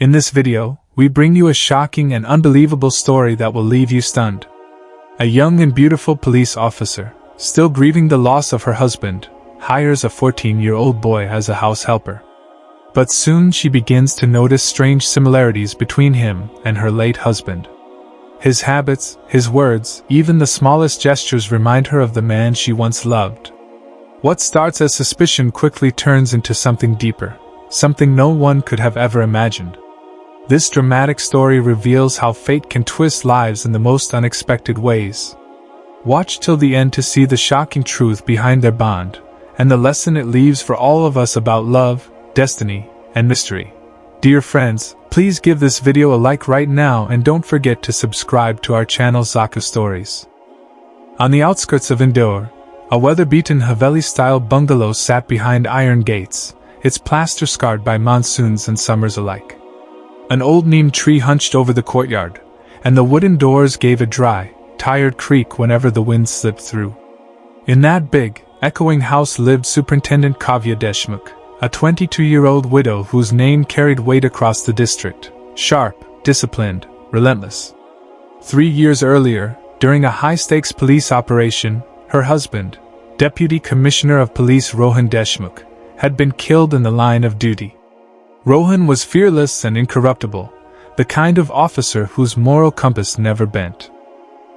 In this video, we bring you a shocking and unbelievable story that will leave you stunned. A young and beautiful police officer, still grieving the loss of her husband, hires a 14-year-old boy as a house helper. But soon she begins to notice strange similarities between him and her late husband. His habits, his words, even the smallest gestures remind her of the man she once loved. What starts as suspicion quickly turns into something deeper, something no one could have ever imagined. This dramatic story reveals how fate can twist lives in the most unexpected ways. Watch till the end to see the shocking truth behind their bond, and the lesson it leaves for all of us about love, destiny, and mystery. Dear friends, please give this video a like right now and don't forget to subscribe to our channel Zaku Stories. On the outskirts of Indore, a weather-beaten Haveli-style bungalow sat behind iron gates, its plaster scarred by monsoons and summers alike. An old neem tree hunched over the courtyard, and the wooden doors gave a dry, tired creak whenever the wind slipped through. In that big, echoing house lived Superintendent Kavya Deshmukh, a 22-year-old widow whose name carried weight across the district, sharp, disciplined, relentless. 3 years earlier, during a high-stakes police operation, her husband, Deputy Commissioner of Police Rohan Deshmukh, had been killed in the line of duty. Rohan was fearless and incorruptible, the kind of officer whose moral compass never bent.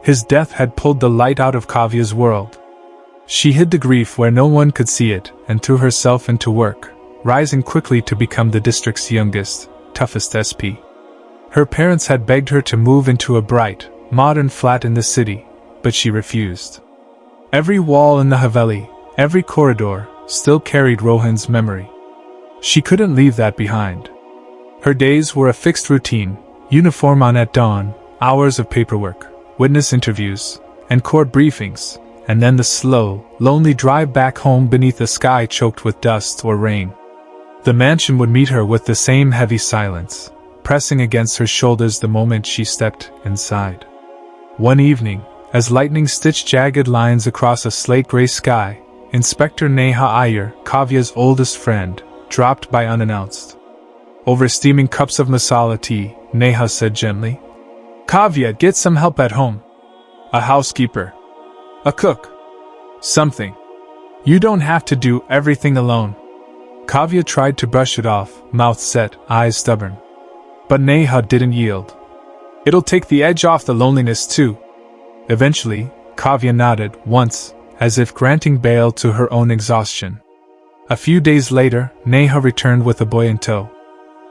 His death had pulled the light out of Kavya's world. She hid the grief where no one could see it and threw herself into work, rising quickly to become the district's youngest, toughest SP. Her parents had begged her to move into a bright, modern flat in the city, but she refused. Every wall in the Haveli, every corridor, still carried Rohan's memory. She couldn't leave that behind. Her days were a fixed routine, uniform on at dawn, hours of paperwork, witness interviews, and court briefings, and then the slow, lonely drive back home beneath a sky choked with dust or rain. The mansion would meet her with the same heavy silence, pressing against her shoulders the moment she stepped inside. One evening, as lightning stitched jagged lines across a slate-gray sky, Inspector Neha Iyer, Kavya's oldest friend, dropped by unannounced. Over steaming cups of masala tea, Neha said gently, "Kavya, get some help at home. A housekeeper. A cook. Something. You don't have to do everything alone." Kavya tried to brush it off, mouth set, eyes stubborn. But Neha didn't yield. "It'll take the edge off the loneliness too." Eventually, Kavya nodded once, as if granting bail to her own exhaustion. A few days later, Neha returned with a boy in tow.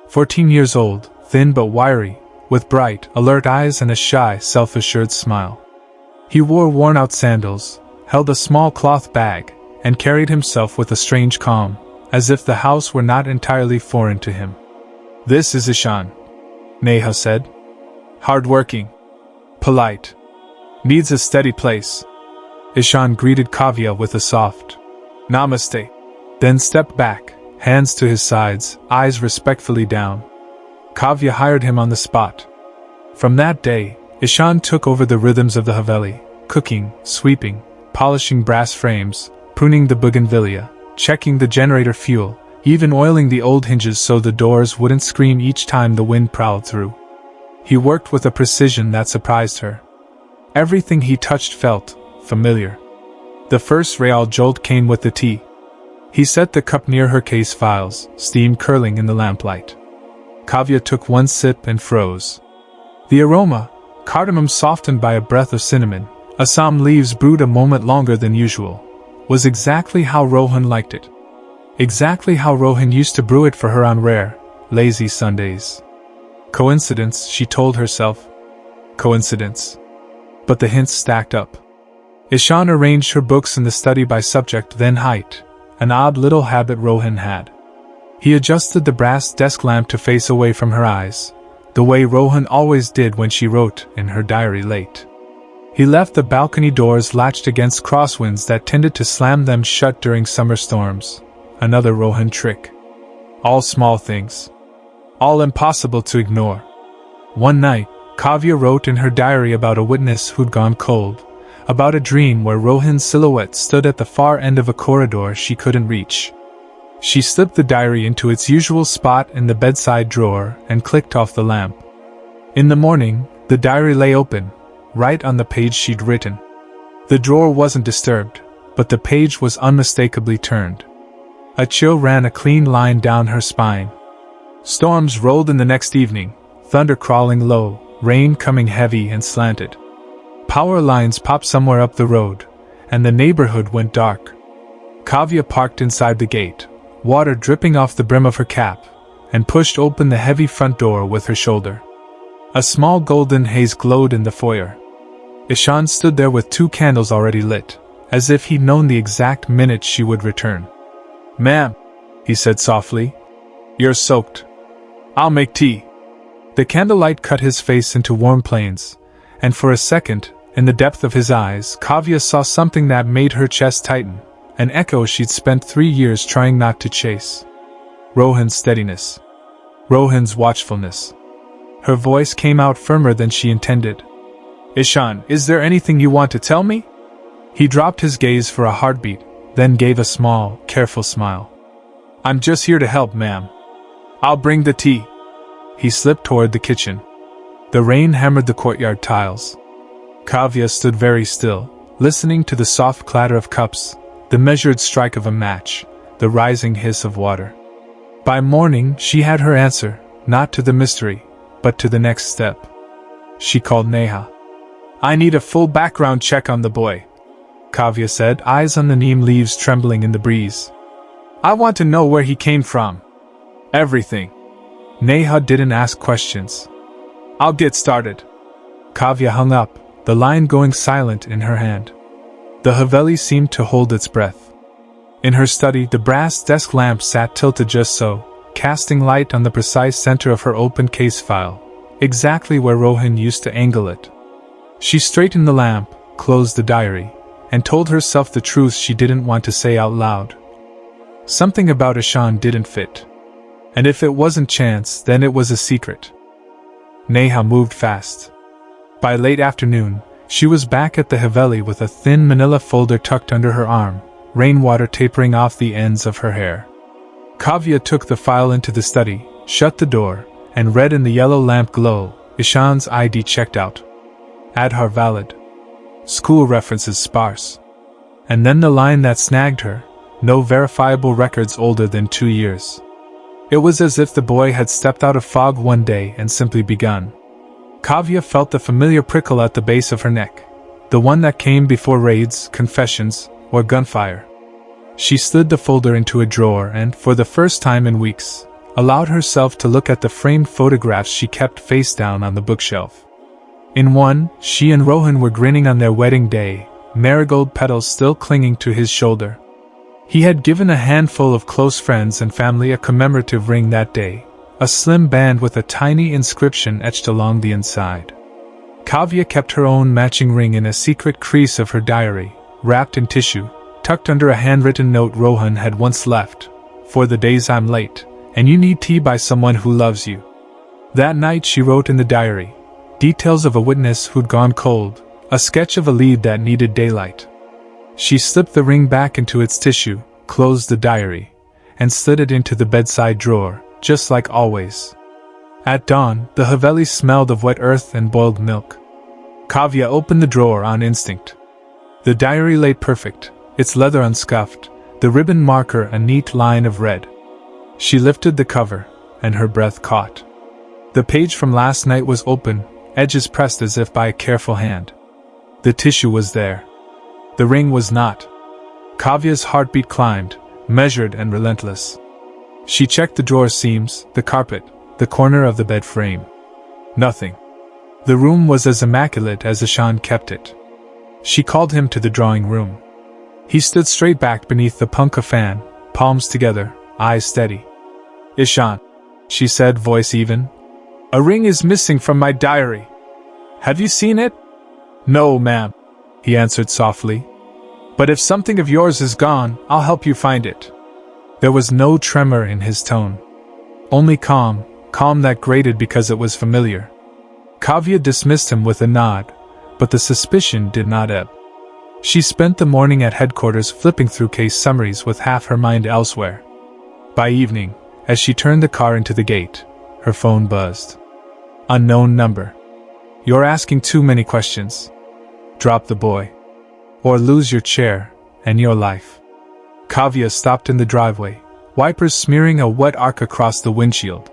14 years old, thin but wiry, with bright, alert eyes and a shy, self-assured smile. He wore worn-out sandals, held a small cloth bag, and carried himself with a strange calm, as if the house were not entirely foreign to him. "This is Ishan," Neha said. "Hard-working. Polite. Needs a steady place." Ishan greeted Kavya with a soft "Namaste," then stepped back, hands to his sides, eyes respectfully down. Kavya hired him on the spot. From that day, Ishan took over the rhythms of the Haveli, cooking, sweeping, polishing brass frames, pruning the bougainvillea, checking the generator fuel, even oiling the old hinges so the doors wouldn't scream each time the wind prowled through. He worked with a precision that surprised her. Everything he touched felt familiar. The first real jolt came with the tea. He set the cup near her case files, steam curling in the lamplight. Kavya took one sip and froze. The aroma, cardamom softened by a breath of cinnamon, Assam leaves brewed a moment longer than usual, was exactly how Rohan liked it. Exactly how Rohan used to brew it for her on rare, lazy Sundays. Coincidence, she told herself. Coincidence. But the hints stacked up. Ishan arranged her books in the study by subject then height, an odd little habit Rohan had. He adjusted the brass desk lamp to face away from her eyes, the way Rohan always did when she wrote in her diary late. He left the balcony doors latched against crosswinds that tended to slam them shut during summer storms, another Rohan trick. All small things. All impossible to ignore. One night, Kavya wrote in her diary about a witness who'd gone cold, about a dream where Rohan's silhouette stood at the far end of a corridor she couldn't reach. She slipped the diary into its usual spot in the bedside drawer and clicked off the lamp. In the morning, the diary lay open, right on the page she'd written. The drawer wasn't disturbed, but the page was unmistakably turned. A chill ran a clean line down her spine. Storms rolled in the next evening, thunder crawling low, rain coming heavy and slanted. Power lines popped somewhere up the road, and the neighborhood went dark. Kavya parked inside the gate, water dripping off the brim of her cap, and pushed open the heavy front door with her shoulder. A small golden haze glowed in the foyer. Ishan stood there with 2 candles already lit, as if he'd known the exact minute she would return. "Ma'am," he said softly, "you're soaked. I'll make tea." The candlelight cut his face into warm planes, and for a second, in the depth of his eyes, Kavya saw something that made her chest tighten, an echo she'd spent 3 years trying not to chase. Rohan's steadiness. Rohan's watchfulness. Her voice came out firmer than she intended. "Ishan, is there anything you want to tell me?" He dropped his gaze for a heartbeat, then gave a small, careful smile. "I'm just here to help, ma'am. I'll bring the tea." He slipped toward the kitchen. The rain hammered the courtyard tiles. Kavya stood very still, listening to the soft clatter of cups, the measured strike of a match, the rising hiss of water. By morning, she had her answer, not to the mystery, but to the next step. She called Neha. "I need a full background check on the boy," Kavya said, eyes on the neem leaves trembling in the breeze. "I want to know where he came from. Everything." Neha didn't ask questions. "I'll get started." Kavya hung up, the line going silent in her hand. The Haveli seemed to hold its breath. In her study, the brass desk lamp sat tilted just so, casting light on the precise center of her open case file, exactly where Rohan used to angle it. She straightened the lamp, closed the diary, and told herself the truth she didn't want to say out loud. Something about Ishan didn't fit. And if it wasn't chance, then it was a secret. Neha moved fast. By late afternoon, she was back at the Haveli with a thin manila folder tucked under her arm, rainwater tapering off the ends of her hair. Kavya took the file into the study, shut the door, and read in the yellow lamp glow, Ishan's ID checked out. Aadhaar valid. School references sparse. And then the line that snagged her, no verifiable records older than 2 years. It was as if the boy had stepped out of fog one day and simply begun. Kavya felt the familiar prickle at the base of her neck, the one that came before raids, confessions, or gunfire. She slid the folder into a drawer and, for the first time in weeks, allowed herself to look at the framed photographs she kept face down on the bookshelf. In one, she and Rohan were grinning on their wedding day, marigold petals still clinging to his shoulder. He had given a handful of close friends and family a commemorative ring that day, a slim band with a tiny inscription etched along the inside. Kavya kept her own matching ring in a secret crease of her diary, wrapped in tissue, tucked under a handwritten note Rohan had once left. "For the days I'm late, and you need tea by someone who loves you." That night she wrote in the diary, details of a witness who'd gone cold, a sketch of a lead that needed daylight. She slipped the ring back into its tissue, closed the diary, and slid it into the bedside drawer, just like always. At dawn, the Haveli smelled of wet earth and boiled milk. Kavya opened the drawer on instinct. The diary lay perfect, its leather unscuffed, the ribbon marker a neat line of red. She lifted the cover, and her breath caught. The page from last night was open, edges pressed as if by a careful hand. The tissue was there. The ring was not. Kavya's heartbeat climbed, measured and relentless. She checked the drawer seams, the carpet, the corner of the bed frame. Nothing. The room was as immaculate as Ishan kept it. She called him to the drawing room. He stood straight back beneath the punkah fan, palms together, eyes steady. "Ishan," she said, voice even. "A ring is missing from my diary. Have you seen it?" "No, ma'am," he answered softly. "But if something of yours is gone, I'll help you find it." There was no tremor in his tone. Only calm that grated because it was familiar. Kavya dismissed him with a nod, but the suspicion did not ebb. She spent the morning at headquarters flipping through case summaries with half her mind elsewhere. By evening, as she turned the car into the gate, her phone buzzed. Unknown number. You're asking too many questions. Drop the boy. Or lose your chair, and your life. Kavya stopped in the driveway, wipers smearing a wet arc across the windshield.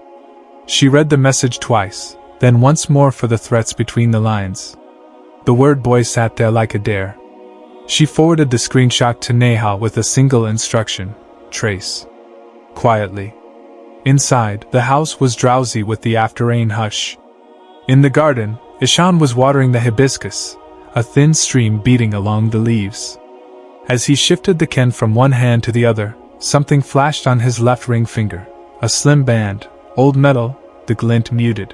She read the message twice, then once more for the threats between the lines. The word boy sat there like a dare. She forwarded the screenshot to Neha with a single instruction: trace. Quietly. Inside, the house was drowsy with the after-rain hush. In the garden, Ishan was watering the hibiscus, a thin stream beating along the leaves. As he shifted the can from one hand to the other, something flashed on his left ring finger. A slim band, old metal, the glint muted.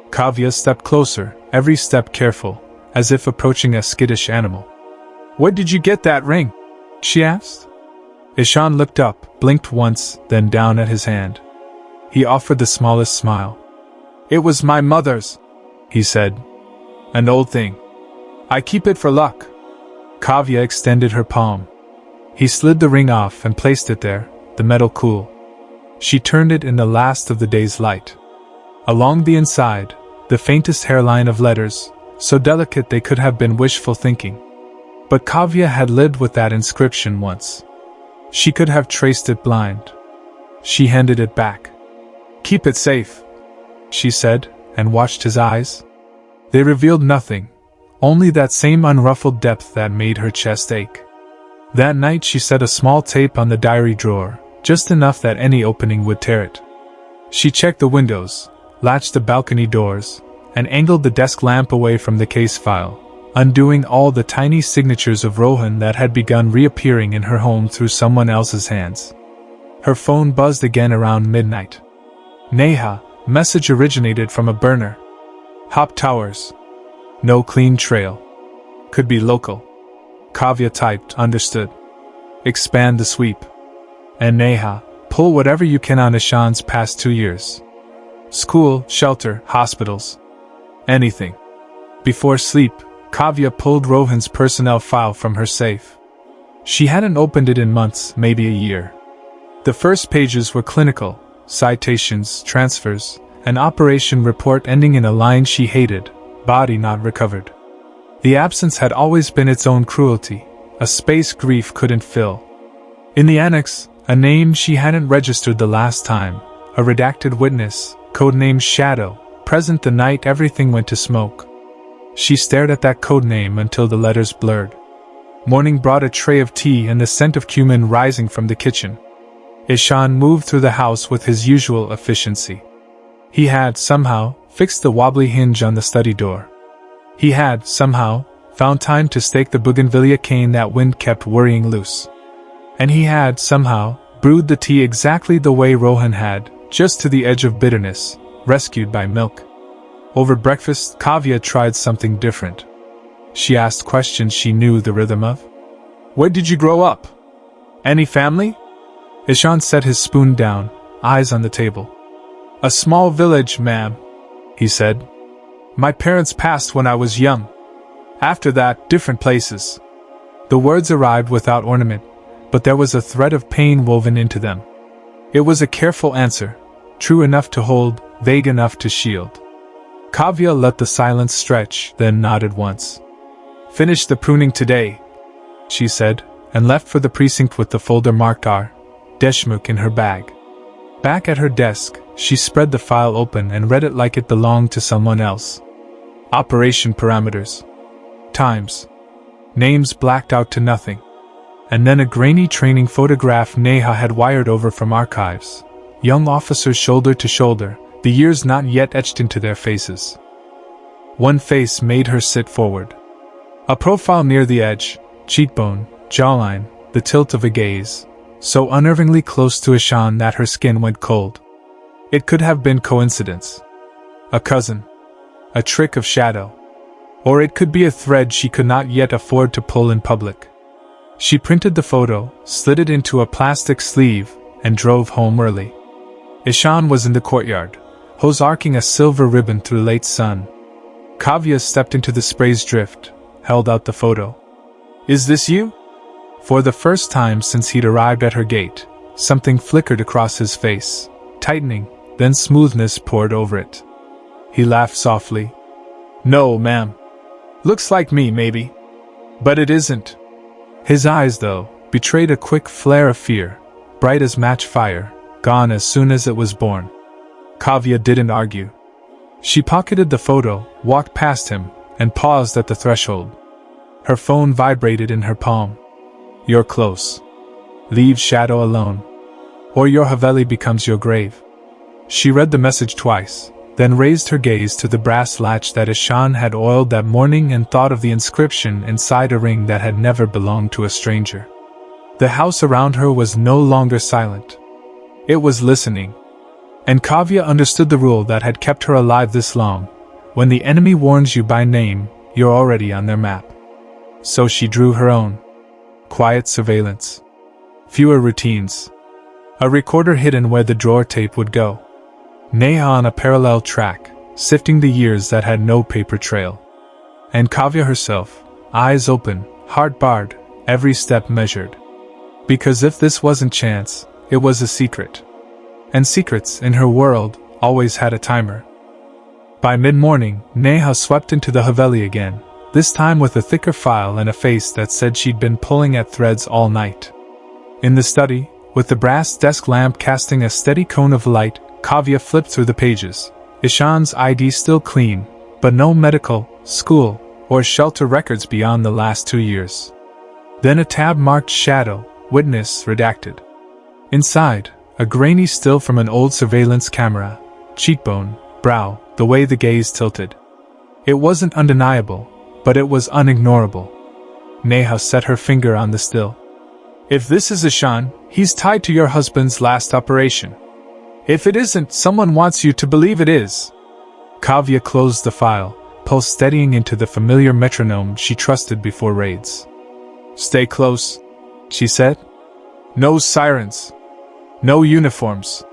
Kavya stepped closer, every step careful, as if approaching a skittish animal. "Where did you get that ring?" she asked. Ishan looked up, blinked once, then down at his hand. He offered the smallest smile. "It was my mother's," he said. "An old thing. I keep it for luck." Kavya extended her palm. He slid the ring off and placed it there, the metal cool. She turned it in the last of the day's light. Along the inside, the faintest hairline of letters, so delicate they could have been wishful thinking. But Kavya had lived with that inscription once. She could have traced it blind. She handed it back. "Keep it safe," she said, and watched his eyes. They revealed nothing, only that same unruffled depth that made her chest ache. That night she set a small tape on the diary drawer, just enough that any opening would tear it. She checked the windows, latched the balcony doors, and angled the desk lamp away from the case file, undoing all the tiny signatures of Rohan that had begun reappearing in her home through someone else's hands. Her phone buzzed again around midnight. Neha, message originated from a burner. Hop Towers. No clean trail. Could be local. Kavya typed, understood. Expand the sweep. And Neha, pull whatever you can on Ishan's past 2 years. School, shelter, hospitals. Anything. Before sleep, Kavya pulled Rohan's personnel file from her safe. She hadn't opened it in months, maybe a year. The first pages were clinical, citations, transfers, an operation report ending in a line she hated, body not recovered. The absence had always been its own cruelty, a space grief couldn't fill. In the annex, a name she hadn't registered the last time, a redacted witness, codename Shadow, present the night everything went to smoke. She stared at that codename until the letters blurred. Morning brought a tray of tea and the scent of cumin rising from the kitchen. Ishan moved through the house with his usual efficiency. He had, somehow, fixed the wobbly hinge on the study door. He had, somehow, found time to stake the bougainvillea cane that wind kept worrying loose. And he had, somehow, brewed the tea exactly the way Rohan had, just to the edge of bitterness, rescued by milk. Over breakfast, Kavya tried something different. She asked questions she knew the rhythm of. "Where did you grow up? Any family?" Ishan set his spoon down, eyes on the table. "A small village, ma'am," he said. "My parents passed when I was young. After that, different places." The words arrived without ornament, but there was a thread of pain woven into them. It was a careful answer, true enough to hold, vague enough to shield. Kavya let the silence stretch, then nodded once. "Finished the pruning today," she said, and left for the precinct with the folder marked R. Deshmukh in her bag. Back at her desk, she spread the file open and read it like it belonged to someone else. Operation parameters. Times. Names blacked out to nothing. And then a grainy training photograph Neha had wired over from archives. Young officers shoulder to shoulder, the years not yet etched into their faces. One face made her sit forward. A profile near the edge, cheekbone, jawline, the tilt of a gaze, so unnervingly close to Ishan that her skin went cold. It could have been coincidence. A cousin. A trick of Shadow. Or it could be a thread she could not yet afford to pull in public. She printed the photo, slid it into a plastic sleeve, and drove home early. Ishan was in the courtyard, hose arcing a silver ribbon through late sun. Kavya stepped into the spray's drift, held out the photo. "Is this you?" For the first time since he'd arrived at her gate, something flickered across his face, tightening, then smoothness poured over it. He laughed softly. "No, ma'am. Looks like me, maybe. But it isn't." His eyes, though, betrayed a quick flare of fear, bright as match fire, gone as soon as it was born. Kavya didn't argue. She pocketed the photo, walked past him, and paused at the threshold. Her phone vibrated in her palm. "You're close. Leave Shadow alone, or your Haveli becomes your grave." She read the message twice, then raised her gaze to the brass latch that Ishan had oiled that morning and thought of the inscription inside a ring that had never belonged to a stranger. The house around her was no longer silent. It was listening. And Kavya understood the rule that had kept her alive this long. When the enemy warns you by name, you're already on their map. So she drew her own. Quiet surveillance. Fewer routines. A recorder hidden where the drawer tape would go. Neha on a parallel track, sifting the years that had no paper trail. And Kavya herself, eyes open, heart barred, every step measured. Because if this wasn't chance, it was a secret. And secrets, in her world, always had a timer. By mid-morning, Neha swept into the Haveli again, this time with a thicker file and a face that said she'd been pulling at threads all night. In the study, with the brass desk lamp casting a steady cone of light, Kavya flipped through the pages. Ishan's ID still clean, but no medical, school, or shelter records beyond the last 2 years. Then a tab marked Shadow, Witness Redacted. Inside, a grainy still from an old surveillance camera, cheekbone, brow, the way the gaze tilted. It wasn't undeniable, but it was unignorable. Neha set her finger on the still. "If this is Ishan, he's tied to your husband's last operation. If it isn't, someone wants you to believe it is." Kavya closed the file, pulse steadying into the familiar metronome she trusted before raids. "Stay close," she said. "No sirens. No uniforms.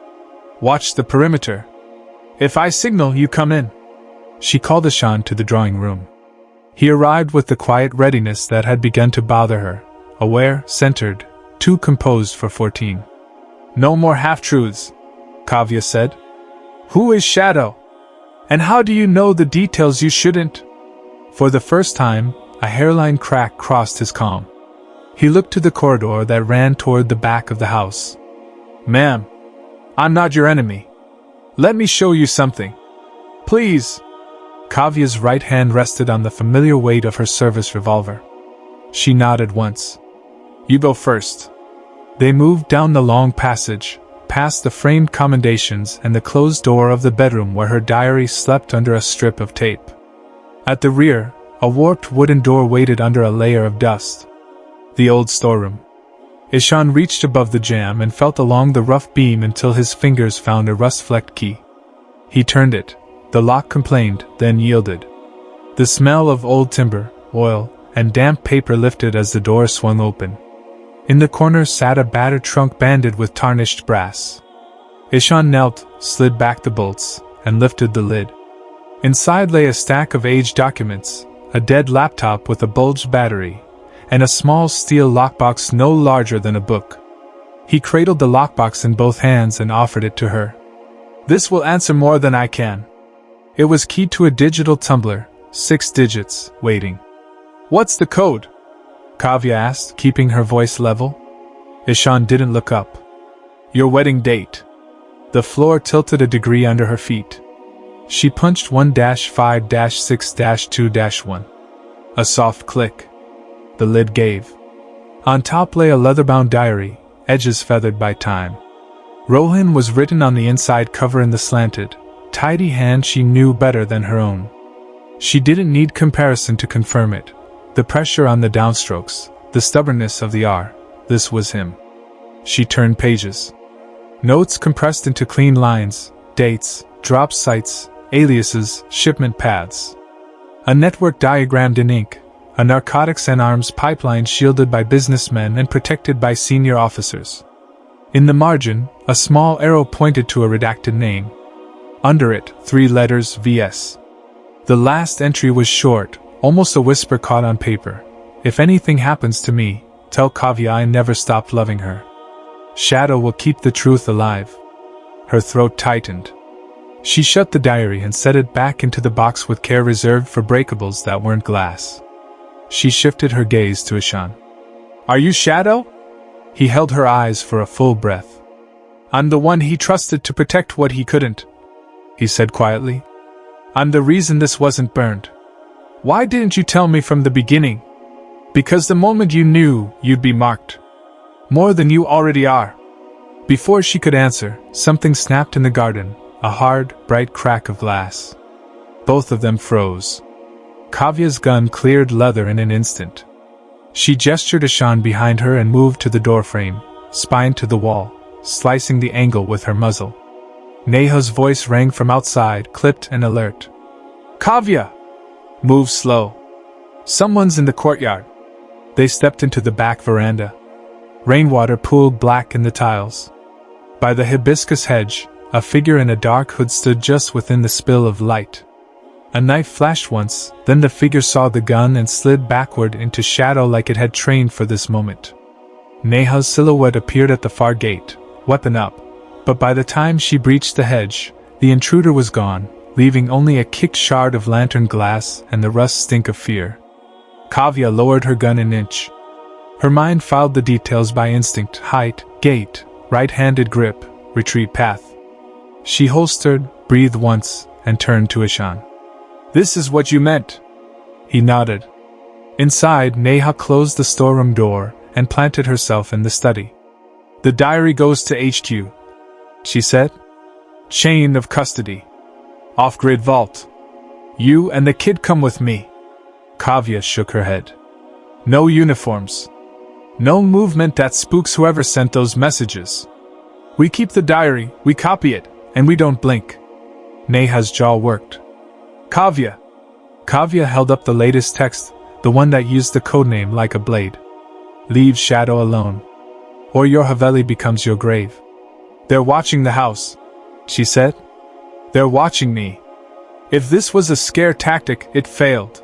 Watch the perimeter. If I signal, you come in." She called Ishan to the drawing room. He arrived with the quiet readiness that had begun to bother her, aware, centered, too composed for 14. "No more half-truths," Kavya said. "Who is Shadow? And how do you know the details you shouldn't?" For the first time, a hairline crack crossed his calm. He looked to the corridor that ran toward the back of the house. "Ma'am, I'm not your enemy. Let me show you something. Please." Kavya's right hand rested on the familiar weight of her service revolver. She nodded once. "You go first." They moved down the long passage, past the framed commendations and the closed door of the bedroom where her diary slept under a strip of tape. At the rear, a warped wooden door waited under a layer of dust. The old storeroom. Ishan reached above the jamb and felt along the rough beam until his fingers found a rust-flecked key. He turned it. The lock complained, then yielded. The smell of old timber, oil, and damp paper lifted as the door swung open. In the corner sat a battered trunk banded with tarnished brass. Ishan knelt, slid back the bolts, and lifted the lid. Inside lay a stack of aged documents, a dead laptop with a bulged battery, and a small steel lockbox no larger than a book. He cradled the lockbox in both hands and offered it to her. "This will answer more than I can." It was keyed to a digital tumbler, 6 digits, waiting. "What's the code?" Kavya asked, keeping her voice level. Ishan didn't look up. "Your wedding date." The floor tilted a degree under her feet. She punched 1-5-6-2-1. A soft click. The lid gave. On top lay a leather-bound diary, edges feathered by time. Rohan was written on the inside cover in the slanted, tidy hand she knew better than her own. She didn't need comparison to confirm it. The pressure on the downstrokes, the stubbornness of the R, this was him. She turned pages. Notes compressed into clean lines, dates, drop sites, aliases, shipment paths. A network diagrammed in ink, a narcotics and arms pipeline shielded by businessmen and protected by senior officers. In the margin, a small arrow pointed to a redacted name. Under it, 3 letters VS. The last entry was short, almost a whisper caught on paper. "If anything happens to me, tell Kavya I never stopped loving her." Shadow will keep the truth alive. Her throat tightened. She shut the diary and set it back into the box with care reserved for breakables that weren't glass. She shifted her gaze to Ishan. Are you Shadow? He held her eyes for a full breath. I'm the one he trusted to protect what he couldn't, he said quietly. I'm the reason this wasn't burned. Why didn't you tell me from the beginning? Because the moment you knew, you'd be marked. More than you already are. Before she could answer, something snapped in the garden, a hard, bright crack of glass. Both of them froze. Kavya's gun cleared leather in an instant. She gestured Ishan behind her and moved to the doorframe, spine to the wall, slicing the angle with her muzzle. Neha's voice rang from outside, clipped and alert. Kavya! Move slow. Someone's in the courtyard. They stepped into the back veranda. Rainwater pooled black in the tiles. By the hibiscus hedge, a figure in a dark hood stood just within the spill of light. A knife flashed once, then the figure saw the gun and slid backward into shadow like it had trained for this moment. Neha's silhouette appeared at the far gate, weapon up, but by the time she breached the hedge, the intruder was gone, leaving only a kicked shard of lantern glass and the rust stink of fear. Kavya lowered her gun an inch. Her mind filed the details by instinct: height, gait, right-handed grip, retreat path. She holstered, breathed once, and turned to Ishan. This is what you meant. He nodded. Inside, Neha closed the storeroom door and planted herself in the study. The diary goes to HQ, she said. Chain of custody. Off-grid vault. You and the kid come with me. Kavya shook her head. No uniforms. No movement that spooks whoever sent those messages. We keep the diary, we copy it, and we don't blink. Neha's jaw worked. Kavya. Kavya held up the latest text, the one that used the codename like a blade. Leave Shadow alone, or your Haveli becomes your grave. They're watching the house, she said. They're watching me. If this was a scare tactic, it failed.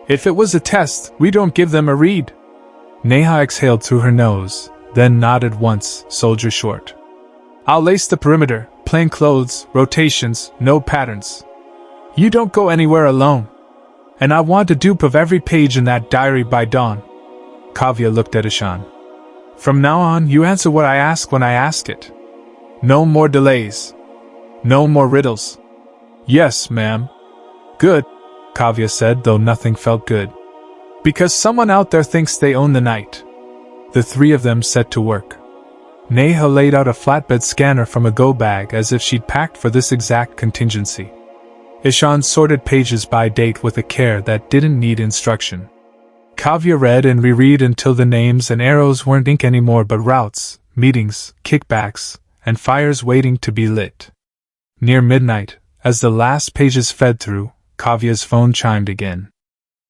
If it was a test, we don't give them a read. Neha exhaled through her nose, then nodded once, soldier short. I'll lace the perimeter, plain clothes, rotations, no patterns. You don't go anywhere alone. And I want a dupe of every page in that diary by dawn. Kavya looked at Ishan. From now on, you answer what I ask when I ask it. No more delays. No more riddles. Yes, ma'am. Good, Kavya said, though nothing felt good. Because someone out there thinks they own the night. The three of them set to work. Neha laid out a flatbed scanner from a go bag as if she'd packed for this exact contingency. Ishan sorted pages by date with a care that didn't need instruction. Kavya read and reread until the names and arrows weren't ink anymore but routes, meetings, kickbacks, and fires waiting to be lit. Near midnight, as the last pages fed through, Kavya's phone chimed again.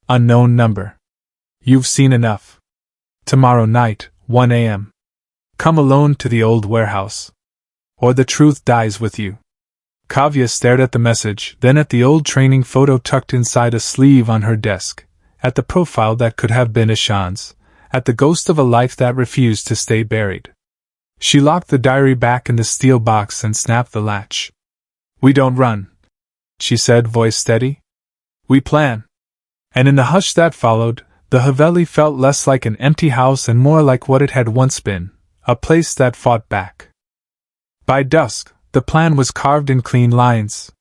Unknown number. You've seen enough. Tomorrow night, 1 a.m. Come alone to the old warehouse. Or the truth dies with you. Kavya stared at the message, then at the old training photo tucked inside a sleeve on her desk, at the profile that could have been Ishan's, at the ghost of a life that refused to stay buried. She locked the diary back in the steel box and snapped the latch. We don't run, she said, voice steady. We plan. And in the hush that followed, the Haveli felt less like an empty house and more like what it had once been, a place that fought back. By dusk, the plan was carved in clean lines.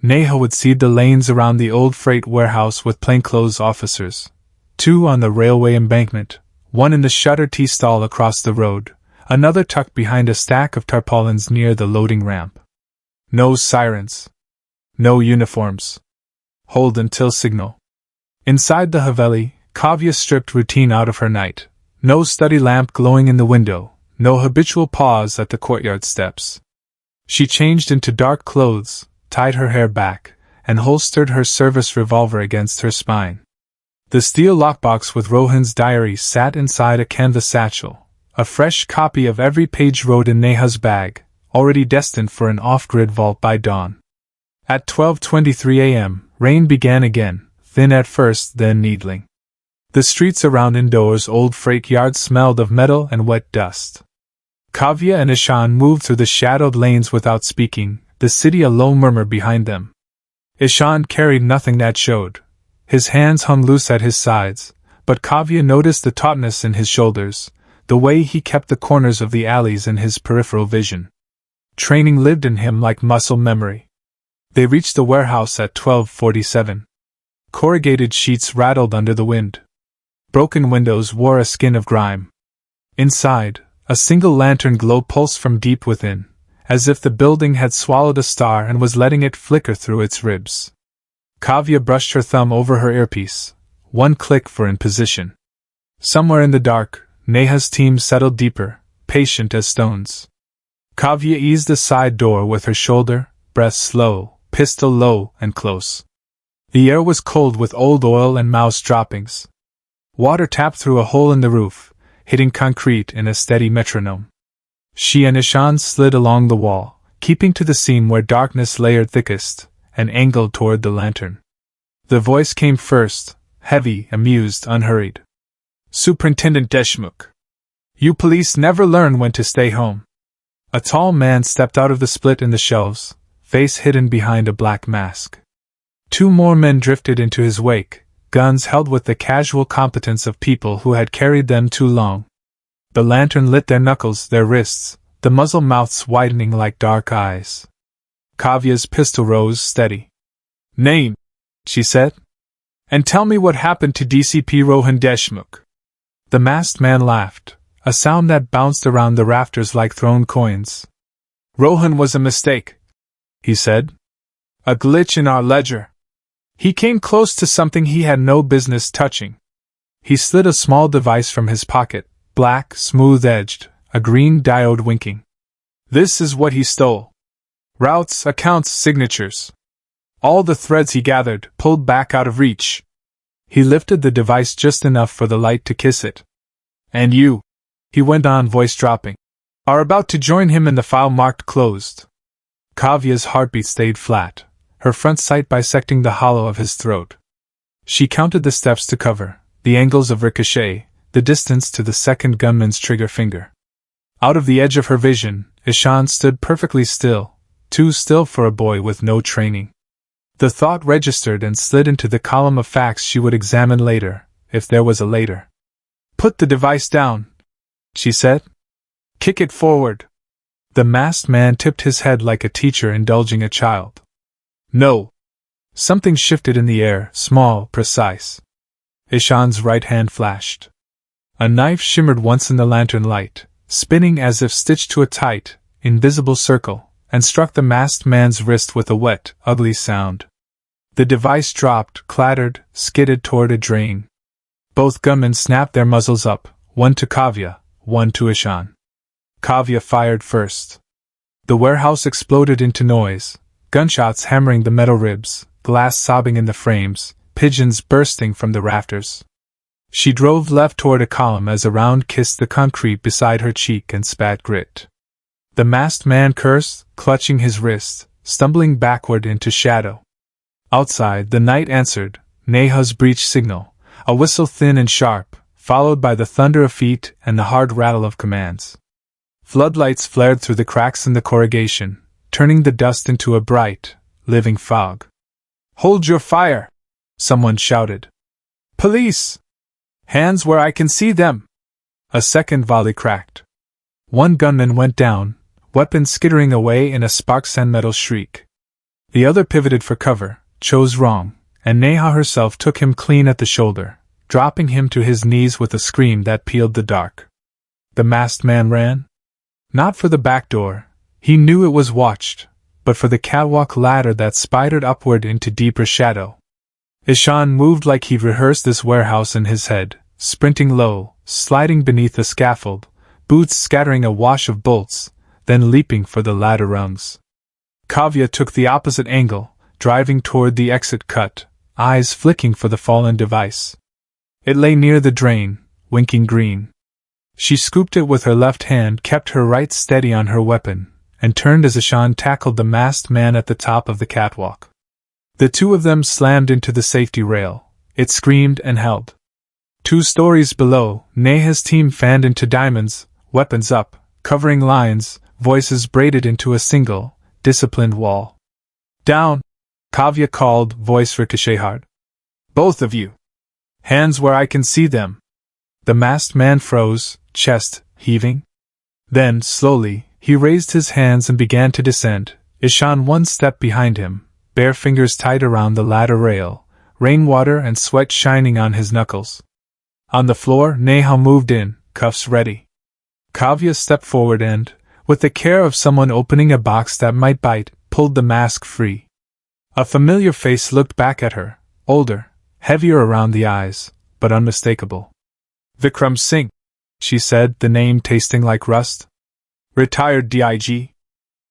Neha would seed the lanes around the old freight warehouse with plainclothes officers, 2 on the railway embankment, 1 in the shutter tea stall across the road, another tucked behind a stack of tarpaulins near the loading ramp. No sirens. No uniforms. Hold until signal. Inside the Haveli, Kavya stripped routine out of her night. No study lamp glowing in the window, no habitual pause at the courtyard steps. She changed into dark clothes, tied her hair back, and holstered her service revolver against her spine. The steel lockbox with Rohan's diary sat inside a canvas satchel, a fresh copy of every page wrote in Neha's bag, already destined for an off-grid vault by dawn. At 12:23 a.m., rain began again, thin at first, then needling. The streets around Indoor's old freight yard smelled of metal and wet dust. Kavya and Ishan moved through the shadowed lanes without speaking, the city a low murmur behind them. Ishan carried nothing that showed. His hands hung loose at his sides, but Kavya noticed the tautness in his shoulders, the way he kept the corners of the alleys in his peripheral vision. Training lived in him like muscle memory. They reached the warehouse at 12:47. Corrugated sheets rattled under the wind. Broken windows wore a skin of grime. Inside, a single lantern glow pulsed from deep within, as if the building had swallowed a star and was letting it flicker through its ribs. Kavya brushed her thumb over her earpiece, one click for in position. Somewhere in the dark, Neha's team settled deeper, patient as stones. Kavya eased the side door with her shoulder, breath slow, pistol low and close. The air was cold with old oil and mouse droppings. Water tapped through a hole in the roof, hitting concrete in a steady metronome. She and Ishan slid along the wall, keeping to the seam where darkness layered thickest, and angled toward the lantern. The voice came first, heavy, amused, unhurried. "Superintendent Deshmukh. You police never learn when to stay home." A tall man stepped out of the split in the shelves, face hidden behind a black mask. Two more men drifted into his wake, guns held with the casual competence of people who had carried them too long. The lantern lit their knuckles, their wrists, the muzzle mouths widening like dark eyes. Kavya's pistol rose steady. "Name," she said. "And tell me what happened to DCP Rohan Deshmukh." The masked man laughed, a sound that bounced around the rafters like thrown coins. "Rohan was a mistake," he said. "A glitch in our ledger. He came close to something he had no business touching." He slid a small device from his pocket, black, smooth-edged, a green diode winking. "This is what he stole. Routes, accounts, signatures. All the threads he gathered, pulled back out of reach." He lifted the device just enough for the light to kiss it. "And you," he went on, voice dropping, "are about to join him in the file marked closed." Kavya's heartbeat stayed flat, her front sight bisecting the hollow of his throat. She counted the steps to cover, the angles of ricochet, the distance to the second gunman's trigger finger. Out of the edge of her vision, Ishan stood perfectly still, too still for a boy with no training. The thought registered and slid into the column of facts she would examine later, if there was a later. "Put the device down," she said. "Kick it forward." The masked man tipped his head like a teacher indulging a child. "No." Something shifted in the air, small, precise. Ishan's right hand flashed. A knife shimmered once in the lantern light, spinning as if stitched to a tight, invisible circle, and struck the masked man's wrist with a wet, ugly sound. The device dropped, clattered, skidded toward a drain. Both gunmen snapped their muzzles up, one to Kavya, one to Ishan. Kavya fired first. The warehouse exploded into noise, gunshots hammering the metal ribs, glass sobbing in the frames, pigeons bursting from the rafters. She drove left toward a column as a round kissed the concrete beside her cheek and spat grit. The masked man cursed, clutching his wrist, stumbling backward into shadow. Outside, the night answered, Neha's breach signal, a whistle thin and sharp, followed by the thunder of feet and the hard rattle of commands. Floodlights flared through the cracks in the corrugation, turning the dust into a bright, living fog. "Hold your fire!" someone shouted. "Police! Hands where I can see them!" A second volley cracked. One gunman went down, weapon skittering away in a sparks and metal shriek. The other pivoted for cover, chose wrong, and Neha herself took him clean at the shoulder, dropping him to his knees with a scream that peeled the dark. The masked man ran. Not for the back door, he knew it was watched, but for the catwalk ladder that spidered upward into deeper shadow. Ishan moved like he'd rehearsed this warehouse in his head, sprinting low, sliding beneath the scaffold, boots scattering a wash of bolts, then leaping for the ladder rungs. Kavya took the opposite angle, driving toward the exit cut, eyes flicking for the fallen device. It lay near the drain, winking green. She scooped it with her left hand, kept her right steady on her weapon, and turned as Ishan tackled the masked man at the top of the catwalk. The two of them slammed into the safety rail. It screamed and held. 2 stories below, Neha's team fanned into diamonds, weapons up, covering lines, voices braided into a single, disciplined wall. Down! Kavya called, voice ricocheted. Both of you! Hands where I can see them! The masked man froze, chest heaving. Then, slowly, he raised his hands and began to descend, Ishan one step behind him, bare fingers tight around the ladder rail, rainwater and sweat shining on his knuckles. On the floor, Neha moved in, cuffs ready. Kavya stepped forward and, with the care of someone opening a box that might bite, pulled the mask free. A familiar face looked back at her, older, heavier around the eyes, but unmistakable. Vikram Singh, she said, the name tasting like rust. Retired DIG.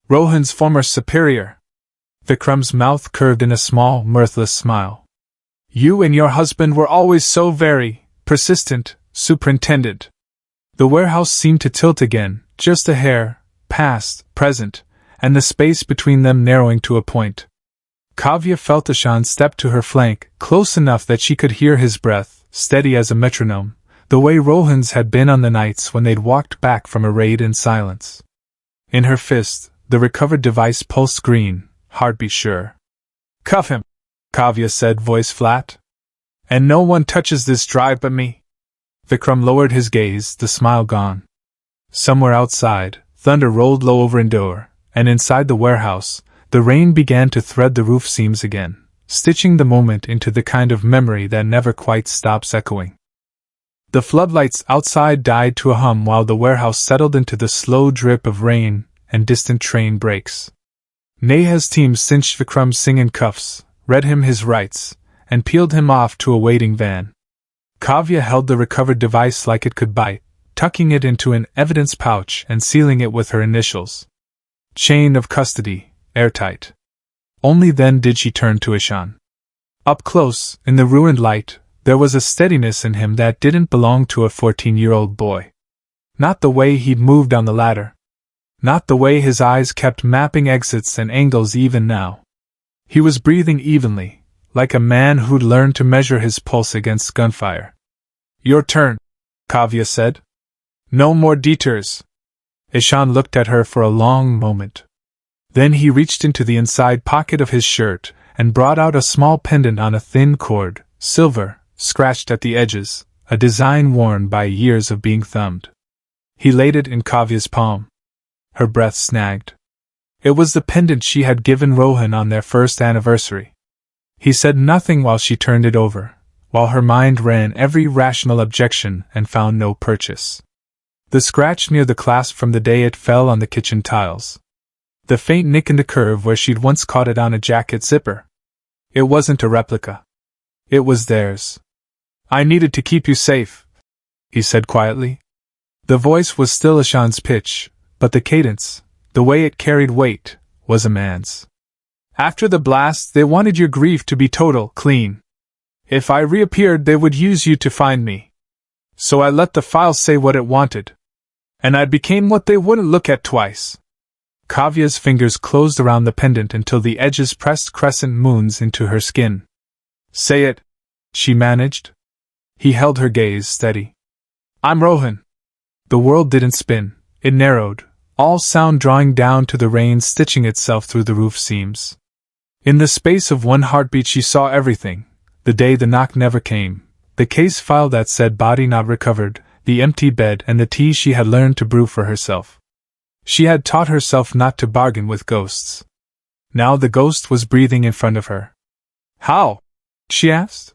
Rohan's former superior. Vikram's mouth curved in a small, mirthless smile. You and your husband were always so very persistent, superintendent. The warehouse seemed to tilt again, just a hair, past, present, and the space between them narrowing to a point. Kavya felt Ishan step to her flank, close enough that she could hear his breath, steady as a metronome, the way Rohan's had been on the nights when they'd walked back from a raid in silence. In her fist, the recovered device pulsed green, heartbeat sure. Cuff him, Kavya said, voice flat. And no one touches this drive but me. Vikram lowered his gaze, the smile gone. Somewhere outside, thunder rolled low over Indore, and inside the warehouse, the rain began to thread the roof seams again, stitching the moment into the kind of memory that never quite stops echoing. The floodlights outside died to a hum while the warehouse settled into the slow drip of rain and distant train brakes. Neha's team cinched Vikram Singh in cuffs, read him his rights, and peeled him off to a waiting van. Kavya held the recovered device like it could bite, tucking it into an evidence pouch and sealing it with her initials. Chain of custody, airtight. Only then did she turn to Ishan. Up close, in the ruined light, there was a steadiness in him that didn't belong to a 14-year-old boy. Not the way he'd moved down the ladder. Not the way his eyes kept mapping exits and angles even now. He was breathing evenly, like a man who'd learned to measure his pulse against gunfire. Your turn, Kavya said. No more detours. Ishan looked at her for a long moment. Then he reached into the inside pocket of his shirt and brought out a small pendant on a thin cord, silver, scratched at the edges, a design worn by years of being thumbed. He laid it in Kavya's palm. Her breath snagged. It was the pendant she had given Rohan on their first anniversary. He said nothing while she turned it over, while her mind ran every rational objection and found no purchase. The scratch near the clasp from the day it fell on the kitchen tiles. The faint nick in the curve where she'd once caught it on a jacket zipper. It wasn't a replica. It was theirs. I needed to keep you safe, he said quietly. The voice was still Ishan's pitch, but the cadence, the way it carried weight, was a man's. After the blast, they wanted your grief to be total, clean. If I reappeared, they would use you to find me. So I let the file say what it wanted. And I became what they wouldn't look at twice. Kavya's fingers closed around the pendant until the edges pressed crescent moons into her skin. Say it, she managed. He held her gaze steady. I'm Rohan. The world didn't spin, it narrowed, all sound drawing down to the rain stitching itself through the roof seams. In the space of one heartbeat she saw everything, the day the knock never came, the case file that said body not recovered, the empty bed and the tea she had learned to brew for herself. She had taught herself not to bargain with ghosts. Now the ghost was breathing in front of her. How? She asked.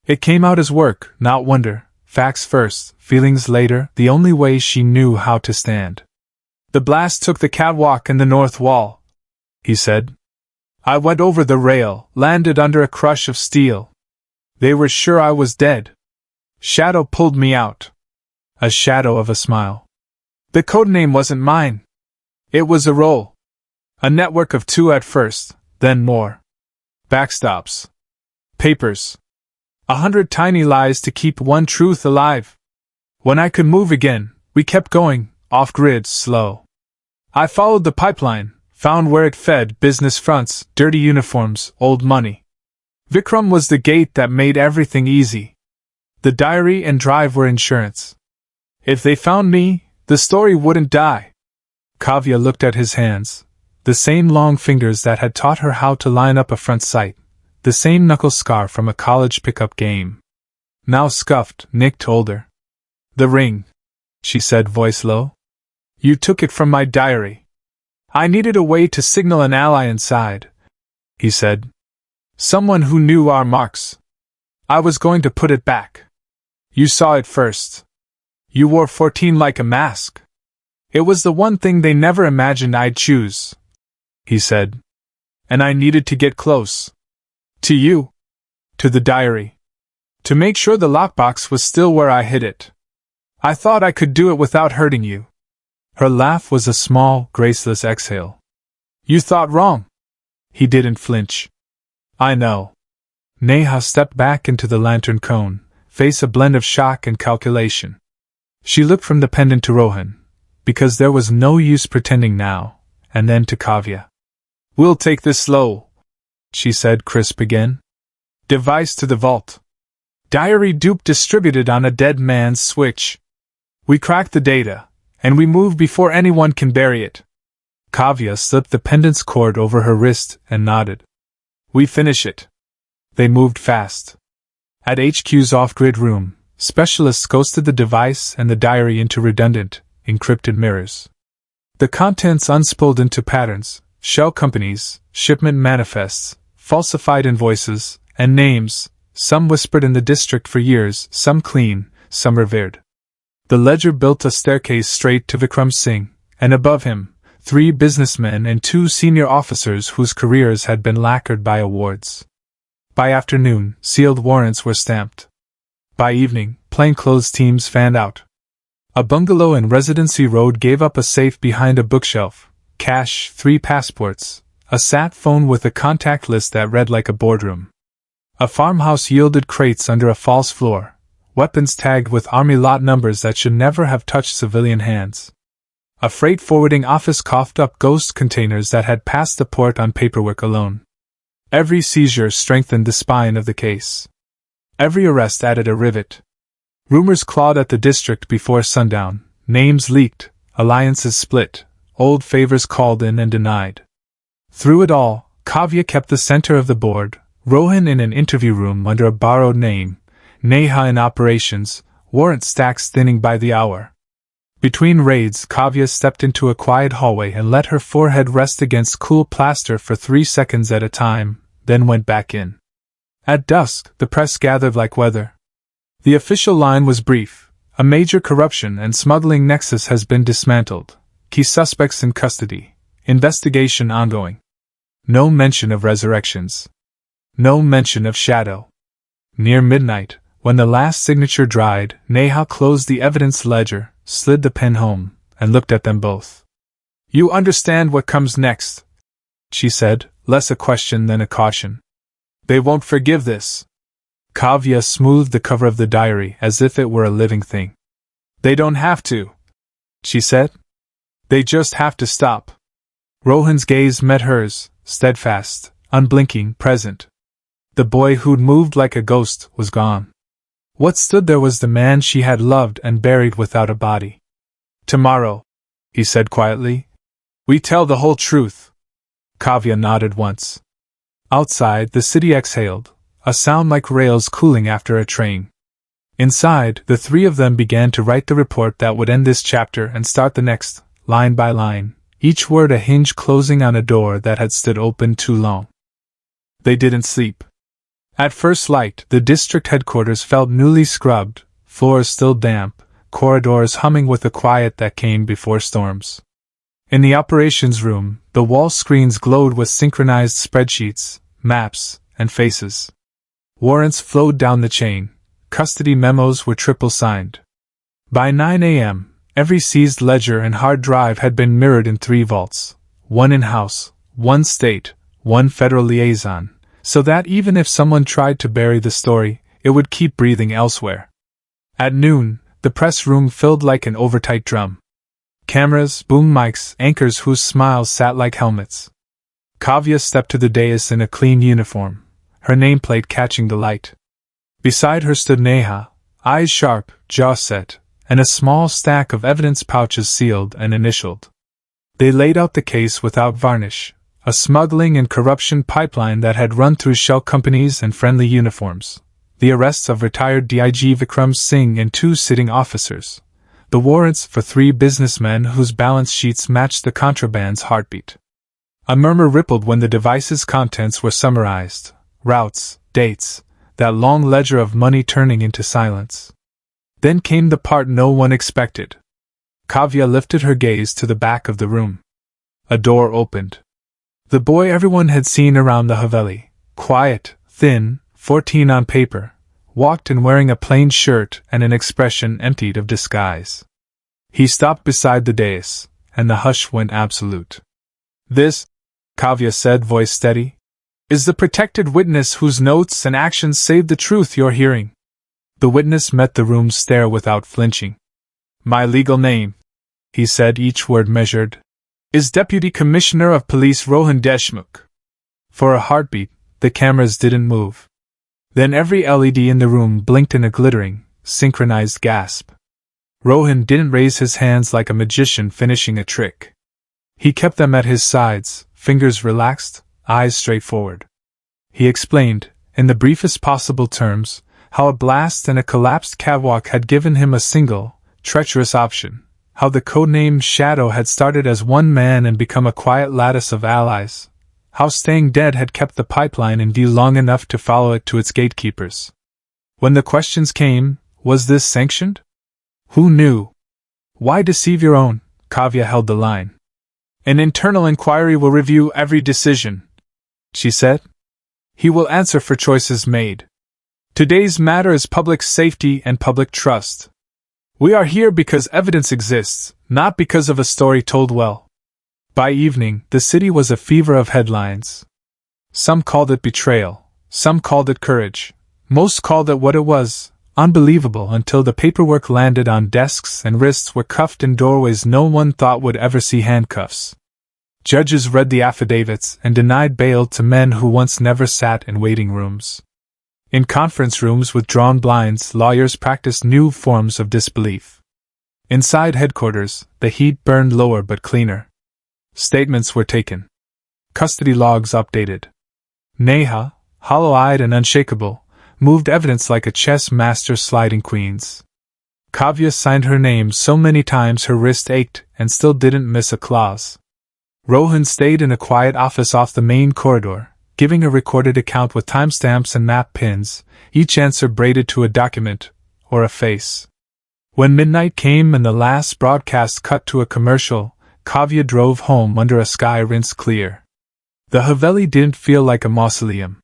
It came out as work, not wonder, facts first, feelings later, the only way she knew how to stand. The blast took the catwalk and the north wall, he said. I went over the rail, landed under a crush of steel. They were sure I was dead. Shadow pulled me out. A shadow of a smile. The codename wasn't mine. It was a role. A network of 2 at first, then more. Backstops. Papers. 100 tiny lies to keep one truth alive. When I could move again, we kept going, off-grid, slow. I followed the pipeline, found where it fed, business fronts, dirty uniforms, old money. Vikram was the gate that made everything easy. The diary and drive were insurance. If they found me, the story wouldn't die. Kavya looked at his hands. The same long fingers that had taught her how to line up a front sight. The same knuckle scar from a college pickup game. Now scuffed, Nick told her. The ring, she said, voice low. You took it from my diary. I needed a way to signal an ally inside, he said. Someone who knew our marks. I was going to put it back. You saw it first. You wore 14 like a mask. It was the one thing they never imagined I'd choose, he said. And I needed to get close. To you. To the diary. To make sure the lockbox was still where I hid it. I thought I could do it without hurting you. Her laugh was a small, graceless exhale. You thought wrong. He didn't flinch. I know. Neha stepped back into the lantern cone, face a blend of shock and calculation. She looked from the pendant to Rohan, because there was no use pretending now, and then to Kavya. We'll take this slow, she said, crisp again. Device to the vault. Diary dupe distributed on a dead man's switch. We crack the data, and we move before anyone can bury it. Kavya slipped the pendant's cord over her wrist and nodded. We finish it. They moved fast. At HQ's off-grid room, specialists ghosted the device and the diary into redundant, encrypted mirrors. The contents unspooled into patterns, shell companies, shipment manifests, falsified invoices, and names, some whispered in the district for years, some clean, some revered. The ledger built a staircase straight to Vikram Singh, and above him, 3 businessmen and 2 senior officers whose careers had been lacquered by awards. By afternoon, sealed warrants were stamped. By evening, plainclothes teams fanned out. A bungalow in Residency Road gave up a safe behind a bookshelf, cash, 3 passports, a sat phone with a contact list that read like a boardroom. A farmhouse yielded crates under a false floor, weapons tagged with army lot numbers that should never have touched civilian hands. A freight forwarding office coughed up ghost containers that had passed the port on paperwork alone. Every seizure strengthened the spine of the case. Every arrest added a rivet. Rumors clawed at the district before sundown, names leaked, alliances split, old favors called in and denied. Through it all, Kavya kept the center of the board, Rohan in an interview room under a borrowed name, Neha in operations, warrant stacks thinning by the hour. Between raids, Kavya stepped into a quiet hallway and let her forehead rest against cool plaster for 3 seconds at a time, then went back in. At dusk, the press gathered like weather. The official line was brief. A major corruption and smuggling nexus has been dismantled. Key suspects in custody. Investigation ongoing. No mention of resurrections. No mention of shadow. Near midnight, when the last signature dried, Neha closed the evidence ledger, slid the pen home, and looked at them both. You understand what comes next, she said, less a question than a caution. They won't forgive this. Kavya smoothed the cover of the diary as if it were a living thing. They don't have to, she said. They just have to stop. Rohan's gaze met hers, steadfast, unblinking, present. The boy who'd moved like a ghost was gone. What stood there was the man she had loved and buried without a body. Tomorrow, he said quietly, we tell the whole truth. Kavya nodded once. Outside, the city exhaled, a sound like rails cooling after a train. Inside, the 3 of them began to write the report that would end this chapter and start the next, line by line, each word a hinge closing on a door that had stood open too long. They didn't sleep. At first light, the district headquarters felt newly scrubbed, floors still damp, corridors humming with the quiet that came before storms. In the operations room, the wall screens glowed with synchronized spreadsheets, maps, and faces. Warrants flowed down the chain. Custody memos were triple signed. By 9 a.m., every seized ledger and hard drive had been mirrored in 3 vaults, 1 in-house, 1 state, 1 federal liaison, so that even if someone tried to bury the story, it would keep breathing elsewhere. At noon, the press room filled like an overtight drum. Cameras, boom mics, anchors whose smiles sat like helmets. Kavya stepped to the dais in a clean uniform, her nameplate catching the light. Beside her stood Neha, eyes sharp, jaw set, and a small stack of evidence pouches sealed and initialed. They laid out the case without varnish, a smuggling and corruption pipeline that had run through shell companies and friendly uniforms, the arrests of retired DIG Vikram Singh and 2 sitting officers, the warrants for 3 businessmen whose balance sheets matched the contraband's heartbeat. A murmur rippled when the device's contents were summarized: routes, dates, that long ledger of money turning into silence. Then came the part no one expected. Kavya lifted her gaze to the back of the room. A door opened. The boy everyone had seen around the Haveli, quiet, thin, 14 on paper, walked in wearing a plain shirt and an expression emptied of disguise. He stopped beside the dais, and the hush went absolute. "This," Kavya said, voice steady, "is the protected witness whose notes and actions save the truth you're hearing." The witness met the room's stare without flinching. "My legal name," he said, each word measured, "is Deputy Commissioner of Police Rohan Deshmukh." For a heartbeat, the cameras didn't move. Then every LED in the room blinked in a glittering, synchronized gasp. Rohan didn't raise his hands like a magician finishing a trick. He kept them at his sides, fingers relaxed, eyes straight forward. He explained, in the briefest possible terms, how a blast and a collapsed catwalk had given him a single, treacherous option, how the codename Shadow had started as one man and become a quiet lattice of allies, how staying dead had kept the pipeline in view long enough to follow it to its gatekeepers. When the questions came, was this sanctioned? Who knew? Why deceive your own? Kavya held the line. "An internal inquiry will review every decision," she said. "He will answer for choices made. Today's matter is public safety and public trust. We are here because evidence exists, not because of a story told well." By evening, the city was a fever of headlines. Some called it betrayal, some called it courage, most called it what it was, unbelievable, until the paperwork landed on desks and wrists were cuffed in doorways no one thought would ever see handcuffs. Judges read the affidavits and denied bail to men who once never sat in waiting rooms. In conference rooms with drawn blinds, lawyers practiced new forms of disbelief. Inside headquarters, the heat burned lower but cleaner. Statements were taken. Custody logs updated. Neha, hollow-eyed and unshakable, moved evidence like a chess master sliding queens. Kavya signed her name so many times her wrist ached and still didn't miss a clause. Rohan stayed in a quiet office off the main corridor, giving a recorded account with timestamps and map pins, each answer braided to a document, or a face. When midnight came and the last broadcast cut to a commercial, Kavya drove home under a sky rinsed clear. The Haveli didn't feel like a mausoleum.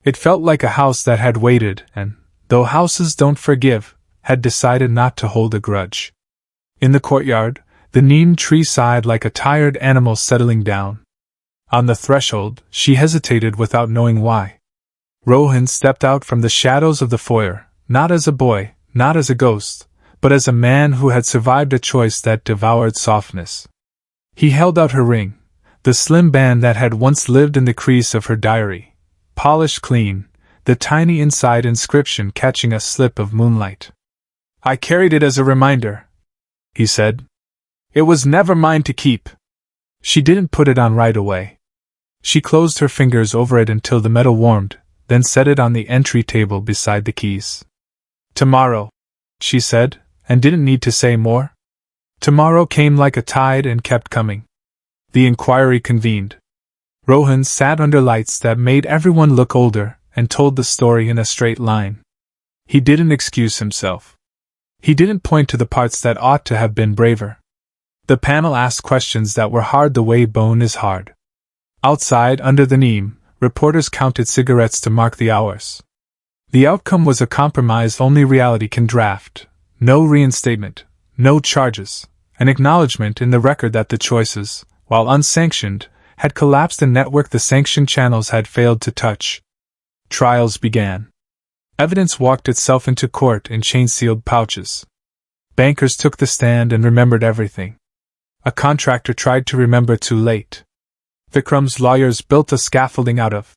It felt like a house that had waited and, though houses don't forgive, had decided not to hold a grudge. In the courtyard, the neem tree sighed like a tired animal settling down. On the threshold, she hesitated without knowing why. Rohan stepped out from the shadows of the foyer, not as a boy, not as a ghost, but as a man who had survived a choice that devoured softness. He held out her ring, the slim band that had once lived in the crease of her diary, polished clean, the tiny inside inscription catching a slip of moonlight. "I carried it as a reminder," he said. "It was never mine to keep." She didn't put it on right away. She closed her fingers over it until the metal warmed, then set it on the entry table beside the keys. "Tomorrow," she said, and didn't need to say more. Tomorrow came like a tide and kept coming. The inquiry convened. Rohan sat under lights that made everyone look older and told the story in a straight line. He didn't excuse himself. He didn't point to the parts that ought to have been braver. The panel asked questions that were hard the way bone is hard. Outside, under the neem, reporters counted cigarettes to mark the hours. The outcome was a compromise only reality can draft. No reinstatement, no charges, an acknowledgement in the record that the choices, while unsanctioned, had collapsed in network the sanctioned channels had failed to touch. Trials began. Evidence walked itself into court in chain-sealed pouches. Bankers took the stand and remembered everything. A contractor tried to remember too late. Vikram's lawyers built a scaffolding out of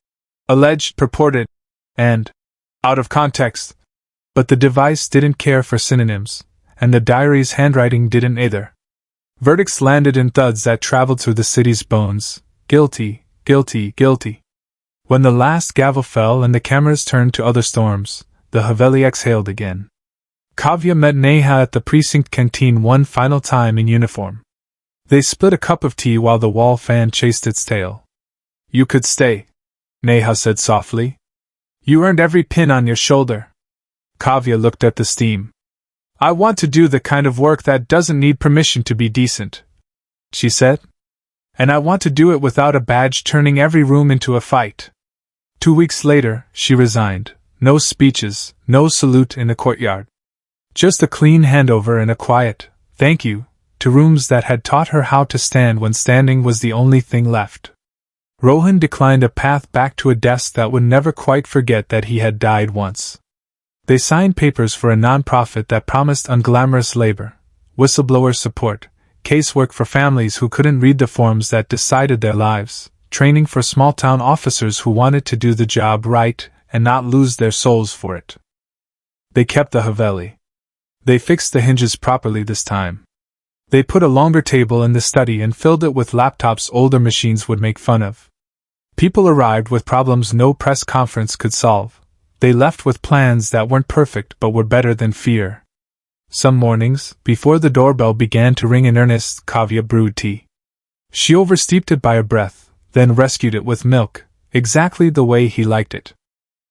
alleged, purported, and out of context. But the device didn't care for synonyms, and the diary's handwriting didn't either. Verdicts landed in thuds that traveled through the city's bones. Guilty, guilty, guilty. When the last gavel fell and the cameras turned to other storms, the Haveli exhaled again. Kavya met Neha at the precinct canteen one final time in uniform. They split a cup of tea while the wall fan chased its tail. You could stay, Neha said softly. You earned every pin on your shoulder. Kavya looked at the steam. I want to do the kind of work that doesn't need permission to be decent, she said. And I want to do it without a badge turning every room into a fight. 2 weeks later, she resigned. No speeches, no salute in the courtyard. Just a clean handover and a quiet, thank you, to rooms that had taught her how to stand when standing was the only thing left. Rohan declined a path back to a desk that would never quite forget that he had died once. They signed papers for a non-profit that promised unglamorous labor, whistleblower support, casework for families who couldn't read the forms that decided their lives, training for small-town officers who wanted to do the job right and not lose their souls for it. They kept the Haveli. They fixed the hinges properly this time. They put a longer table in the study and filled it with laptops older machines would make fun of. People arrived with problems no press conference could solve. They left with plans that weren't perfect but were better than fear. Some mornings, before the doorbell began to ring in earnest, Kavya brewed tea. She oversteeped it by a breath, then rescued it with milk, exactly the way he liked it.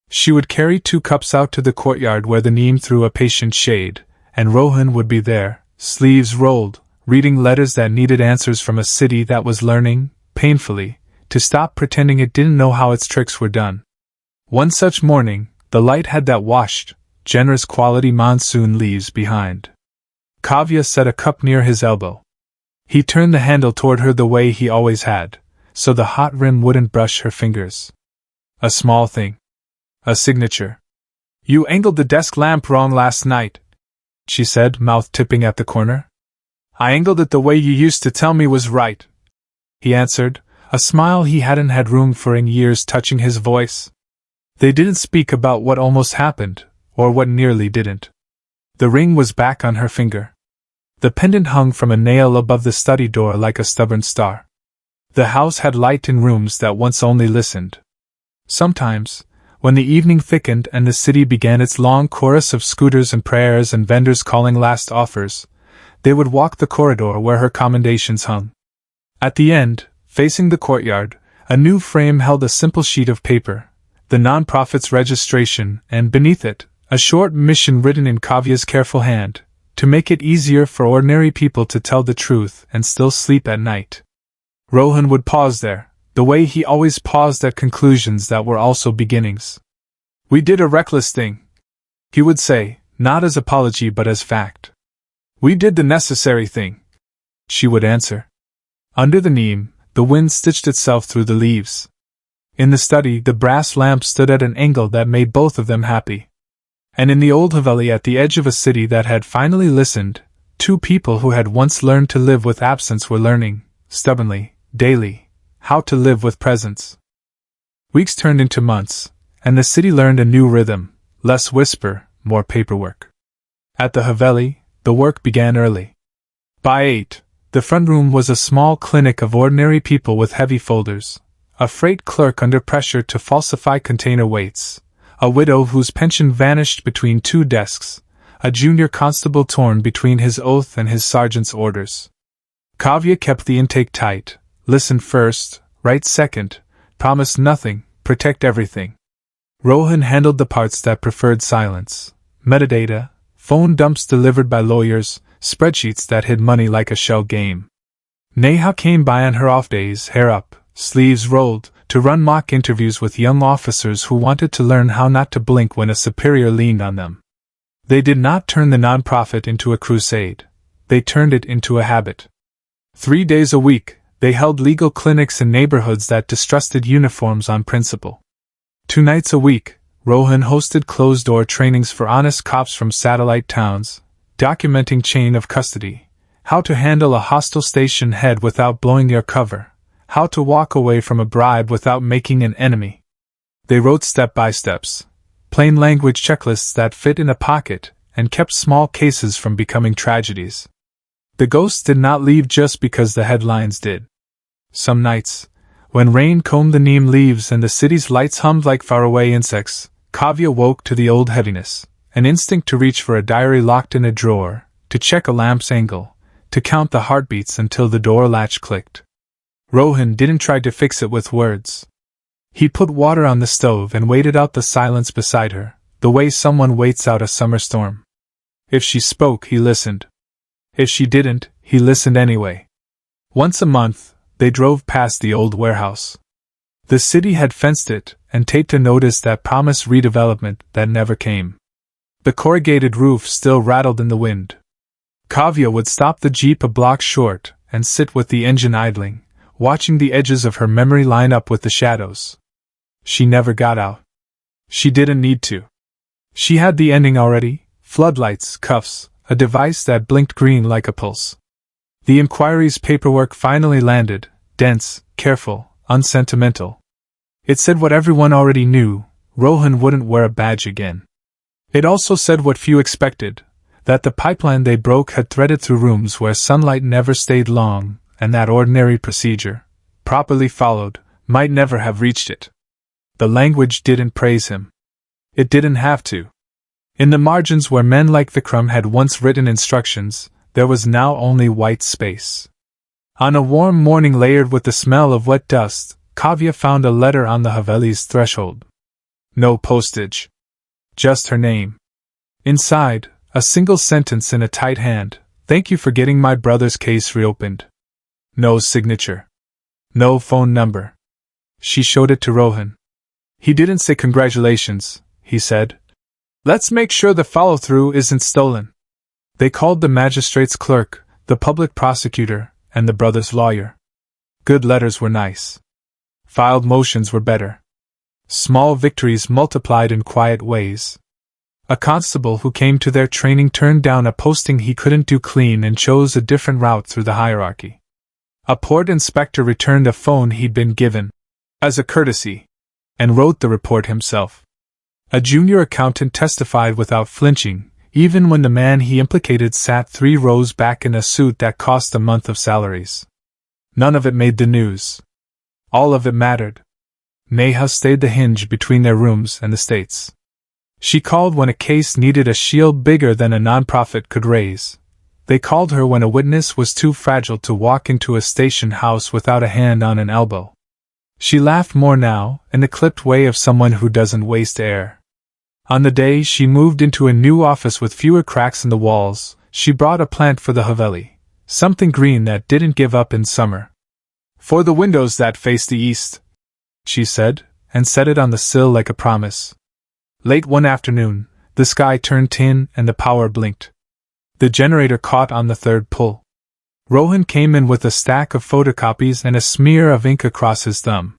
She would carry 2 cups out to the courtyard where the neem threw a patient shade, and Rohan would be there, sleeves rolled, reading letters that needed answers from a city that was learning, painfully, to stop pretending it didn't know how its tricks were done. One such morning, the light had that washed, generous quality monsoon leaves behind. Kavya set a cup near his elbow. He turned the handle toward her the way he always had, so the hot rim wouldn't brush her fingers. A small thing. A signature. You angled the desk lamp wrong last night, she said, mouth tipping at the corner. I angled it the way you used to tell me was right, he answered, a smile he hadn't had room for in years touching his voice. They didn't speak about what almost happened, or what nearly didn't. The ring was back on her finger. The pendant hung from a nail above the study door like a stubborn star. The house had light in rooms that once only listened. Sometimes, when the evening thickened and the city began its long chorus of scooters and prayers and vendors calling last offers, they would walk the corridor where her commendations hung. At the end, facing the courtyard, a new frame held a simple sheet of paper, the nonprofit's registration, and beneath it, a short mission written in Kavya's careful hand, to make it easier for ordinary people to tell the truth and still sleep at night. Rohan would pause there, the way he always paused at conclusions that were also beginnings. We did a reckless thing, he would say, not as apology but as fact. We did the necessary thing, she would answer. Under the neem, the wind stitched itself through the leaves. In the study, the brass lamp stood at an angle that made both of them happy. And in the old Haveli at the edge of a city that had finally listened, 2 people who had once learned to live with absence were learning, stubbornly, daily, how to live with presence. Weeks turned into months, and the city learned a new rhythm, less whisper, more paperwork. At the Haveli, the work began early. By 8, the front room was a small clinic of ordinary people with heavy folders, a freight clerk under pressure to falsify container weights, a widow whose pension vanished between 2 desks, a junior constable torn between his oath and his sergeant's orders. Kavya kept the intake tight, listened first, write second, promised nothing, protect everything. Rohan handled the parts that preferred silence, metadata, phone dumps delivered by lawyers, spreadsheets that hid money like a shell game. Neha came by on her off days, hair up, sleeves rolled, to run mock interviews with young officers who wanted to learn how not to blink when a superior leaned on them. They did not turn the nonprofit into a crusade. They turned it into a habit. 3 days a week, they held legal clinics in neighborhoods that distrusted uniforms on principle. 2 nights a week, Rohan hosted closed-door trainings for honest cops from satellite towns, documenting chain of custody, how to handle a hostile station head without blowing your cover, how to walk away from a bribe without making an enemy. They wrote step-by-steps, plain language checklists that fit in a pocket, and kept small cases from becoming tragedies. The ghosts did not leave just because the headlines did. Some nights, when rain combed the neem leaves and the city's lights hummed like faraway insects, Kavya woke to the old heaviness, an instinct to reach for a diary locked in a drawer, to check a lamp's angle, to count the heartbeats until the door latch clicked. Rohan didn't try to fix it with words. He put water on the stove and waited out the silence beside her, the way someone waits out a summer storm. If she spoke, he listened. If she didn't, he listened anyway. Once a month, they drove past the old warehouse. The city had fenced it and taped a notice that promised redevelopment that never came. The corrugated roof still rattled in the wind. Kavya would stop the jeep a block short and sit with the engine idling, watching the edges of her memory line up with the shadows. She never got out. She didn't need to. She had the ending already: floodlights, cuffs, a device that blinked green like a pulse. The inquiry's paperwork finally landed, dense, careful, unsentimental. It said what everyone already knew: Rohan wouldn't wear a badge again. It also said what few expected: that the pipeline they broke had threaded through rooms where sunlight never stayed long, and that ordinary procedure, properly followed, might never have reached it. The language didn't praise him. It didn't have to. In the margins where men like Vikram had once written instructions, there was now only white space. On a warm morning layered with the smell of wet dust, Kavya found a letter on the Haveli's threshold. No postage. Just her name. Inside, a single sentence in a tight hand: "Thank you for getting my brother's case reopened." No signature. No phone number. She showed it to Rohan. He didn't say congratulations, he said. Let's make sure the follow-through isn't stolen. They called the magistrate's clerk, the public prosecutor, and the brother's lawyer. Good letters were nice. Filed motions were better. Small victories multiplied in quiet ways. A constable who came to their training turned down a posting he couldn't do clean and chose a different route through the hierarchy. A port inspector returned a phone he'd been given, as a courtesy, and wrote the report himself. A junior accountant testified without flinching, even when the man he implicated sat 3 rows back in a suit that cost a month of salaries. None of it made the news. All of it mattered. Neha stayed the hinge between their rooms and the states. She called when a case needed a shield bigger than a nonprofit could raise. They called her when a witness was too fragile to walk into a station house without a hand on an elbow. She laughed more now, in the clipped way of someone who doesn't waste air. On the day she moved into a new office with fewer cracks in the walls, she brought a plant for the Haveli, something green that didn't give up in summer. "For the windows that face the east," she said, and set it on the sill like a promise. Late one afternoon, the sky turned tin and the power blinked. The generator caught on the third pull. Rohan came in with a stack of photocopies and a smear of ink across his thumb.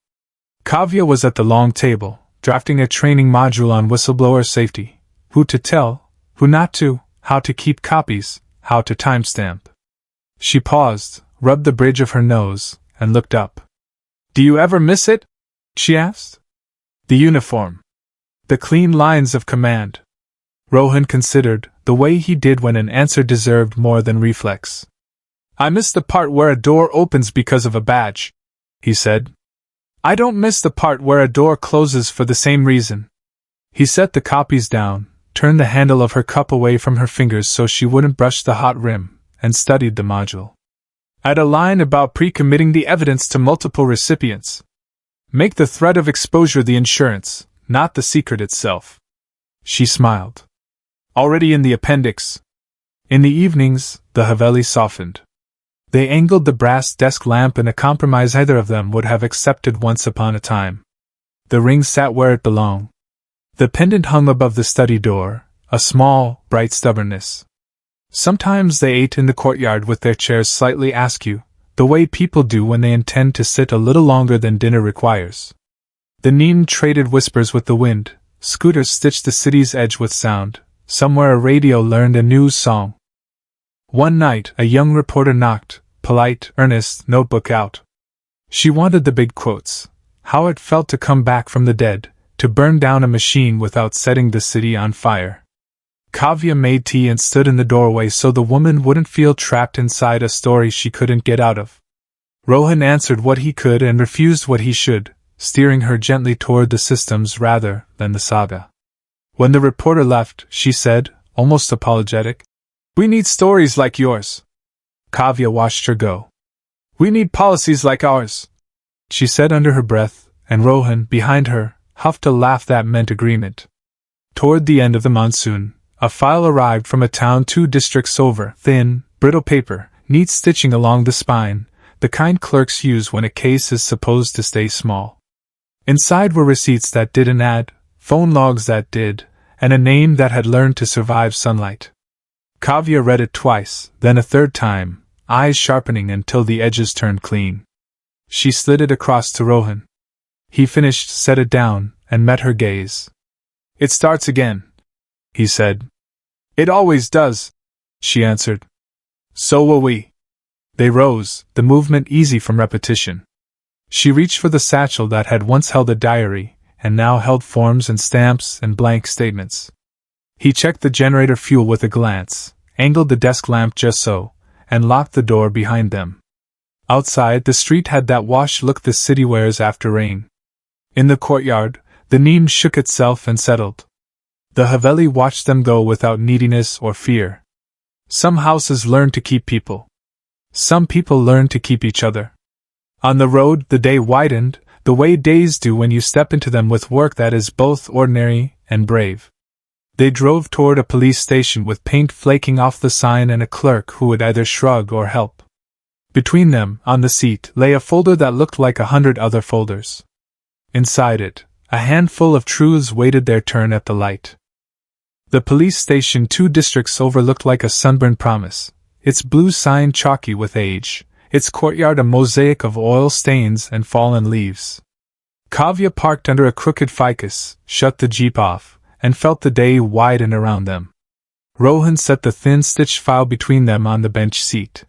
Kavya was at the long table, drafting a training module on whistleblower safety: who to tell, who not to, how to keep copies, how to timestamp. She paused, rubbed the bridge of her nose, and looked up. "Do you ever miss it?" she asked. "The uniform. The clean lines of command." Rohan considered, the way he did when an answer deserved more than reflex. "I miss the part where a door opens because of a badge," he said. "I don't miss the part where a door closes for the same reason." He set the copies down, turned the handle of her cup away from her fingers so she wouldn't brush the hot rim, and studied the module. "Add a line about pre-committing the evidence to multiple recipients. Make the threat of exposure the insurance, not the secret itself." She smiled. "Already in the appendix." In the evenings, the Haveli softened. They angled the brass desk lamp in a compromise either of them would have accepted once upon a time. The ring sat where it belonged. The pendant hung above the study door, a small, bright stubbornness. Sometimes they ate in the courtyard with their chairs slightly askew, the way people do when they intend to sit a little longer than dinner requires. The neem traded whispers with the wind, scooters stitched the city's edge with sound, somewhere a radio learned a news song. One night, a young reporter knocked, polite, earnest, notebook out. She wanted the big quotes: how it felt to come back from the dead, to burn down a machine without setting the city on fire. Kavya made tea and stood in the doorway so the woman wouldn't feel trapped inside a story she couldn't get out of. Rohan answered what he could and refused what he should, steering her gently toward the systems rather than the saga. When the reporter left, she said, almost apologetic, "We need stories like yours." Kavya watched her go. "We need policies like ours," she said under her breath, and Rohan, behind her, huffed a laugh that meant agreement. Toward the end of the monsoon, a file arrived from a town 2 districts over, thin, brittle paper, neat stitching along the spine, the kind clerks use when a case is supposed to stay small. Inside were receipts that didn't add, phone logs that did, and a name that had learned to survive sunlight. Kavya read it twice, then a third time, eyes sharpening until the edges turned clean. She slid it across to Rohan. He finished, set it down, and met her gaze. "It starts again," he said. "It always does," she answered. "So will we." They rose, the movement easy from repetition. She reached for the satchel that had once held a diary, and now held forms and stamps and blank statements. He checked the generator fuel with a glance, angled the desk lamp just so, and locked the door behind them. Outside, the street had that washed look the city wears after rain. In the courtyard, the neem shook itself and settled. The Haveli watched them go without neediness or fear. Some houses learn to keep people. Some people learn to keep each other. On the road, the day widened, the way days do when you step into them with work that is both ordinary and brave. They drove toward a police station with paint flaking off the sign and a clerk who would either shrug or help. Between them, on the seat, lay a folder that looked like 100 other folders. Inside it, a handful of truths waited their turn at the light. The police station 2 districts over looked like a sunburned promise, its blue sign chalky with age, its courtyard a mosaic of oil stains and fallen leaves. Kavya parked under a crooked ficus, shut the jeep off, and felt the day widen around them. Rohan set the thin stitched file between them on the bench seat.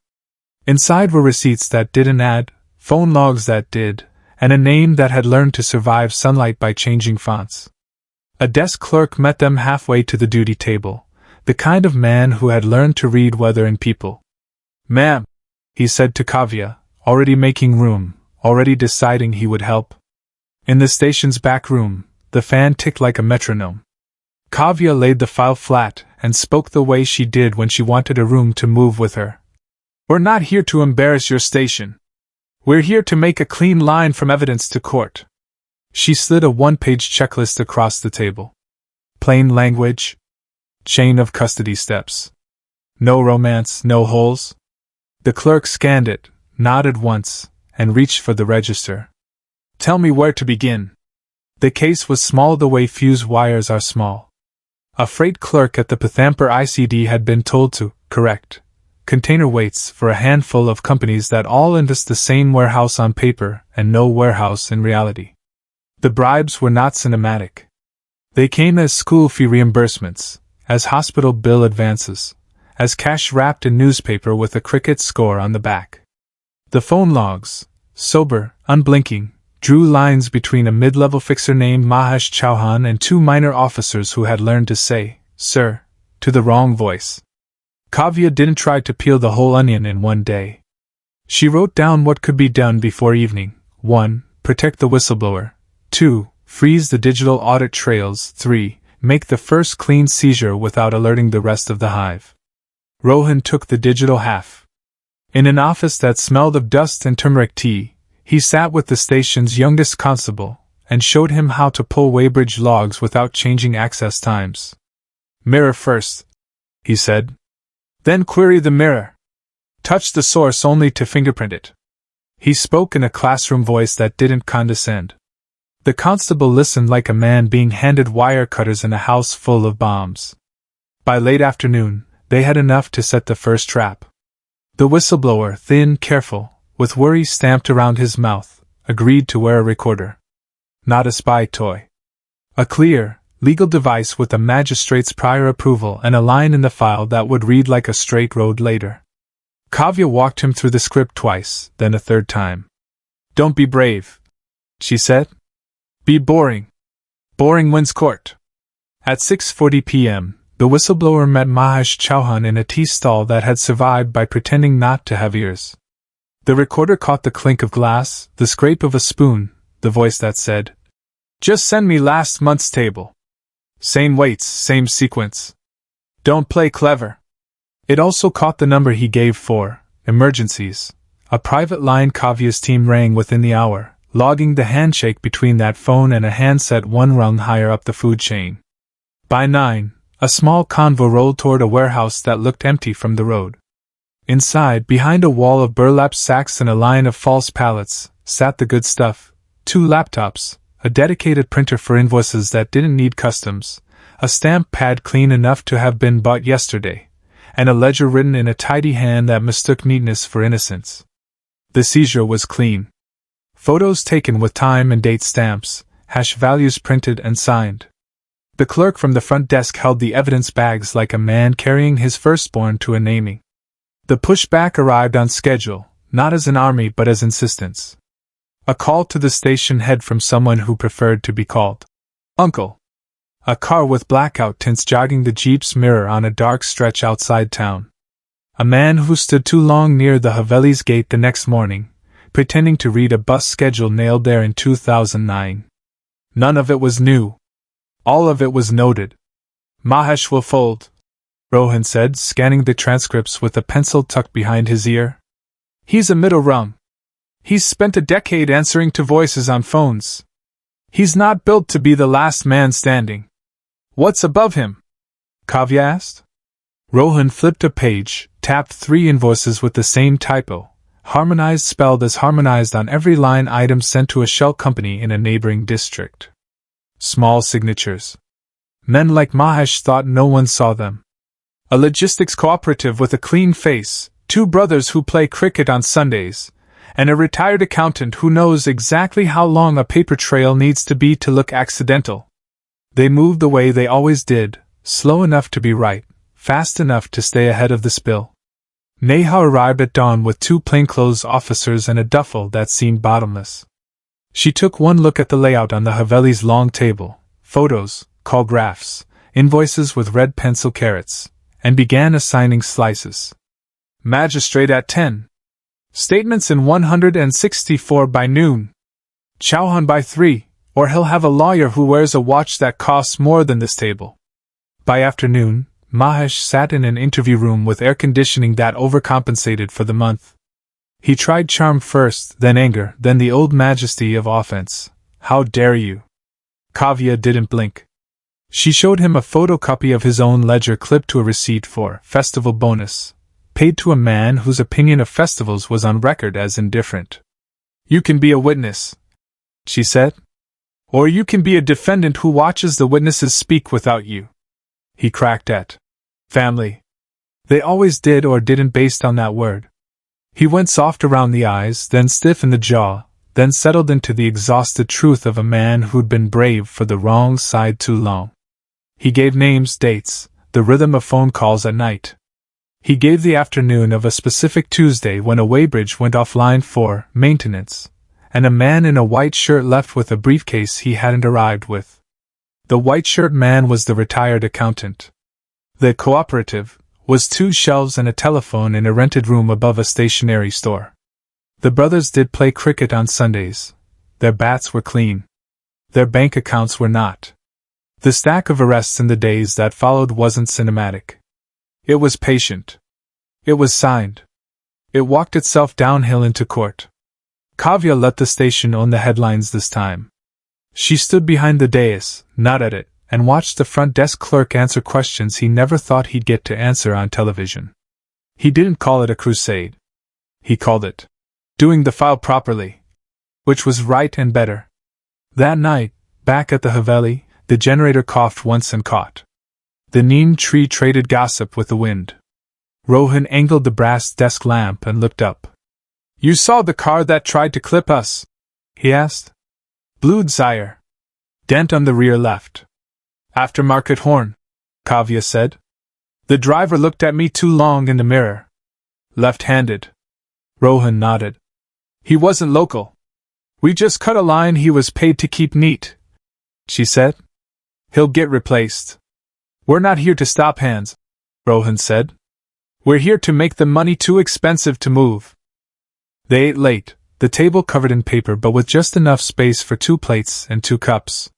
Inside were receipts that didn't add, phone logs that did, and a name that had learned to survive sunlight by changing fonts. A desk clerk met them halfway to the duty table, the kind of man who had learned to read weather and people. "Ma'am," he said to Kavya, already making room, already deciding he would help. In the station's back room, the fan ticked like a metronome. Kavya laid the file flat and spoke the way she did when she wanted a room to move with her. "We're not here to embarrass your station. We're here to make a clean line from evidence to court." She slid a one-page checklist across the table. Plain language. Chain of custody steps. No romance, no holes. The clerk scanned it, nodded once, and reached for the register. "Tell me where to begin." The case was small the way fuse wires are small. A freight clerk at the Pathampur ICD had been told to correct container weights for a handful of companies that all invest the same warehouse on paper and no warehouse in reality. The bribes were not cinematic. They came as school fee reimbursements, as hospital bill advances, as cash wrapped in newspaper with a cricket score on the back. The phone logs, sober, unblinking, drew lines between a mid-level fixer named Mahesh Chauhan and 2 minor officers who had learned to say, "Sir," to the wrong voice. Kavya didn't try to peel the whole onion in one day. She wrote down what could be done before evening. 1. Protect the whistleblower. 2. Freeze the digital audit trails. 3. Make the first clean seizure without alerting the rest of the hive. Rohan took the digital half. In an office that smelled of dust and turmeric tea, he sat with the station's youngest constable and showed him how to pull weighbridge logs without changing access times. "Mirror first," he said. "Then query the mirror. Touch the source only to fingerprint it." He spoke in a classroom voice that didn't condescend. The constable listened like a man being handed wire cutters in a house full of bombs. By late afternoon, they had enough to set the first trap. The whistleblower, thin, careful, with worry stamped around his mouth, agreed to wear a recorder. Not a spy toy. A clear, legal device with a magistrate's prior approval and a line in the file that would read like a straight road later. Kavya walked him through the script twice, then a third time. "Don't be brave," she said. "Be boring. Boring wins court." At 6:40 p.m., the whistleblower met Mahesh Chauhan in a tea stall that had survived by pretending not to have ears. The recorder caught the clink of glass, the scrape of a spoon, the voice that said, "Just send me last month's table. Same weights, same sequence. Don't play clever." It also caught the number he gave for emergencies. A private line Kavya's team rang within the hour, logging the handshake between that phone and a handset one rung higher up the food chain. By 9, a small convoy rolled toward a warehouse that looked empty from the road. Inside, behind a wall of burlap sacks and a line of false pallets, sat the good stuff: 2 laptops, a dedicated printer for invoices that didn't need customs, a stamp pad clean enough to have been bought yesterday, and a ledger written in a tidy hand that mistook neatness for innocence. The seizure was clean. Photos taken with time and date stamps, hash values printed and signed. The clerk from the front desk held the evidence bags like a man carrying his firstborn to a naming. The pushback arrived on schedule, not as an army but as insistence. A call to the station head from someone who preferred to be called Uncle. A car with blackout tints jogging the Jeep's mirror on a dark stretch outside town. A man who stood too long near the Haveli's gate the next morning, pretending to read a bus schedule nailed there in 2009. None of it was new. All of it was noted. "Mahesh will fold," Rohan said, scanning the transcripts with a pencil tucked behind his ear. "He's a middle rung. He's spent a decade answering to voices on phones. He's not built to be the last man standing." "What's above him?" Kavya asked. Rohan flipped a page, tapped 3 invoices with the same typo, harmonized spelled as harmonized on every line item sent to a shell company in a neighboring district. Small signatures. Men like Mahesh thought no one saw them. A logistics cooperative with a clean face, 2 brothers who play cricket on Sundays, and a retired accountant who knows exactly how long a paper trail needs to be to look accidental. They moved the way they always did, slow enough to be right, fast enough to stay ahead of the spill. Neha arrived at dawn with 2 plainclothes officers and a duffel that seemed bottomless. She took one look at the layout on the Haveli's long table, photos, call graphs, invoices with red pencil carrots, and began assigning slices. Magistrate at 10. Statements in 164 by noon. Chauhan by 3, or he'll have a lawyer who wears a watch that costs more than this table. By afternoon, Mahesh sat in an interview room with air conditioning that overcompensated for the month. He tried charm first, then anger, then the old majesty of offense. "How dare you?" Kavya didn't blink. She showed him a photocopy of his own ledger clipped to a receipt for festival bonus, paid to a man whose opinion of festivals was on record as indifferent. "You can be a witness," she said. "Or you can be a defendant who watches the witnesses speak without you." He cracked at family. They always did or didn't based on that word. He went soft around the eyes, then stiff in the jaw, then settled into the exhausted truth of a man who'd been brave for the wrong side too long. He gave names, dates, the rhythm of phone calls at night. He gave the afternoon of a specific Tuesday when a weighbridge went offline for maintenance, and a man in a white shirt left with a briefcase he hadn't arrived with. The white shirt man was the retired accountant. The cooperative was 2 shelves and a telephone in a rented room above a stationery store. The brothers did play cricket on Sundays. Their bats were clean. Their bank accounts were not. The stack of arrests in the days that followed wasn't cinematic. It was patient. It was signed. It walked itself downhill into court. Kavya let the station own the headlines this time. She stood behind the dais, not at it, and watched the front desk clerk answer questions he never thought he'd get to answer on television. He didn't call it a crusade. He called it doing the file properly, which was right and better. That night, back at the Haveli, the generator coughed once and caught. The neem tree traded gossip with the wind. Rohan angled the brass desk lamp and looked up. "You saw the car that tried to clip us?" he asked. "Blued, sire. Dent on the rear left. Aftermarket horn," Kavya said. "The driver looked at me too long in the mirror. Left-handed." Rohan nodded. "He wasn't local. We just cut a line he was paid to keep neat," she said. "He'll get replaced." We're not here to stop hands, Rohan said. We're here to make the money too expensive to move. They ate late, the table covered in paper but with just enough space for 2 plates and 2 cups.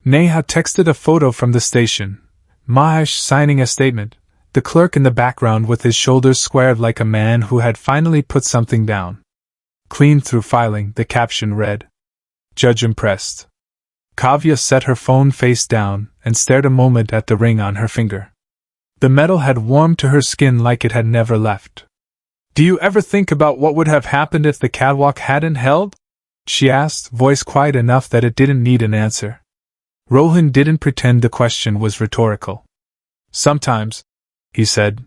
Neha texted a photo from the station, Mahesh signing a statement, the clerk in the background with his shoulders squared like a man who had finally put something down. Clean through filing, the caption read. Judge impressed. Kavya set her phone face down and stared a moment at the ring on her finger. The metal had warmed to her skin like it had never left. Do you ever think about what would have happened if the catwalk hadn't held? She asked, voice quiet enough that it didn't need an answer. Rohan didn't pretend the question was rhetorical. Sometimes, he said.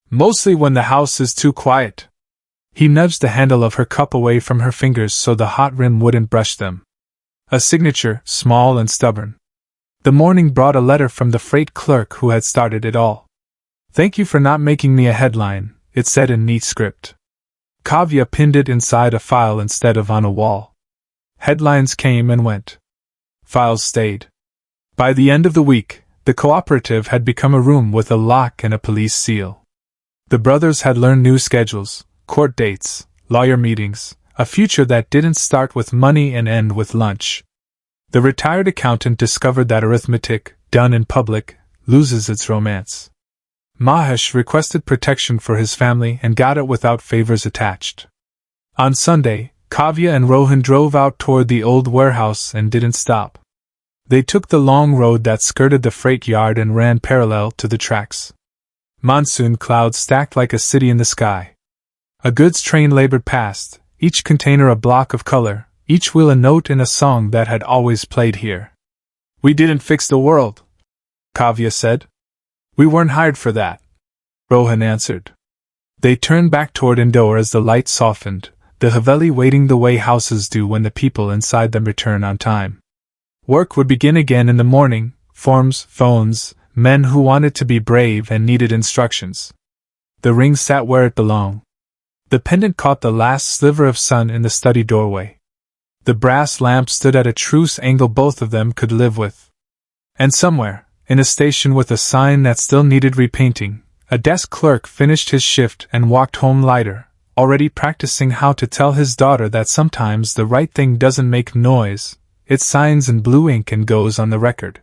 Mostly when the house is too quiet. He nudged the handle of her cup away from her fingers so the hot rim wouldn't brush them. A signature, small and stubborn. The morning brought a letter from the freight clerk who had started it all. Thank you for not making me a headline, it said in neat script. Kavya pinned it inside a file instead of on a wall. Headlines came and went. Files stayed. By the end of the week, the cooperative had become a room with a lock and a police seal. The brothers had learned new schedules, court dates, lawyer meetings, a future that didn't start with money and end with lunch. The retired accountant discovered that arithmetic, done in public, loses its romance. Mahesh requested protection for his family and got it without favors attached. On Sunday, Kavya and Rohan drove out toward the old warehouse and didn't stop. They took the long road that skirted the freight yard and ran parallel to the tracks. Monsoon clouds stacked like a city in the sky. A goods train labored past, each container a block of color, each wheel a note in a song that had always played here. We didn't fix the world, Kavya said. We weren't hired for that, Rohan answered. They turned back toward Indore as the light softened, the Haveli waiting the way houses do when the people inside them return on time. Work would begin again in the morning, forms, phones, men who wanted to be brave and needed instructions. The ring sat where it belonged. The pendant caught the last sliver of sun in the study doorway. The brass lamp stood at a truce angle both of them could live with. And somewhere, in a station with a sign that still needed repainting, a desk clerk finished his shift and walked home lighter, already practicing how to tell his daughter that sometimes the right thing doesn't make noise, it signs in blue ink and goes on the record.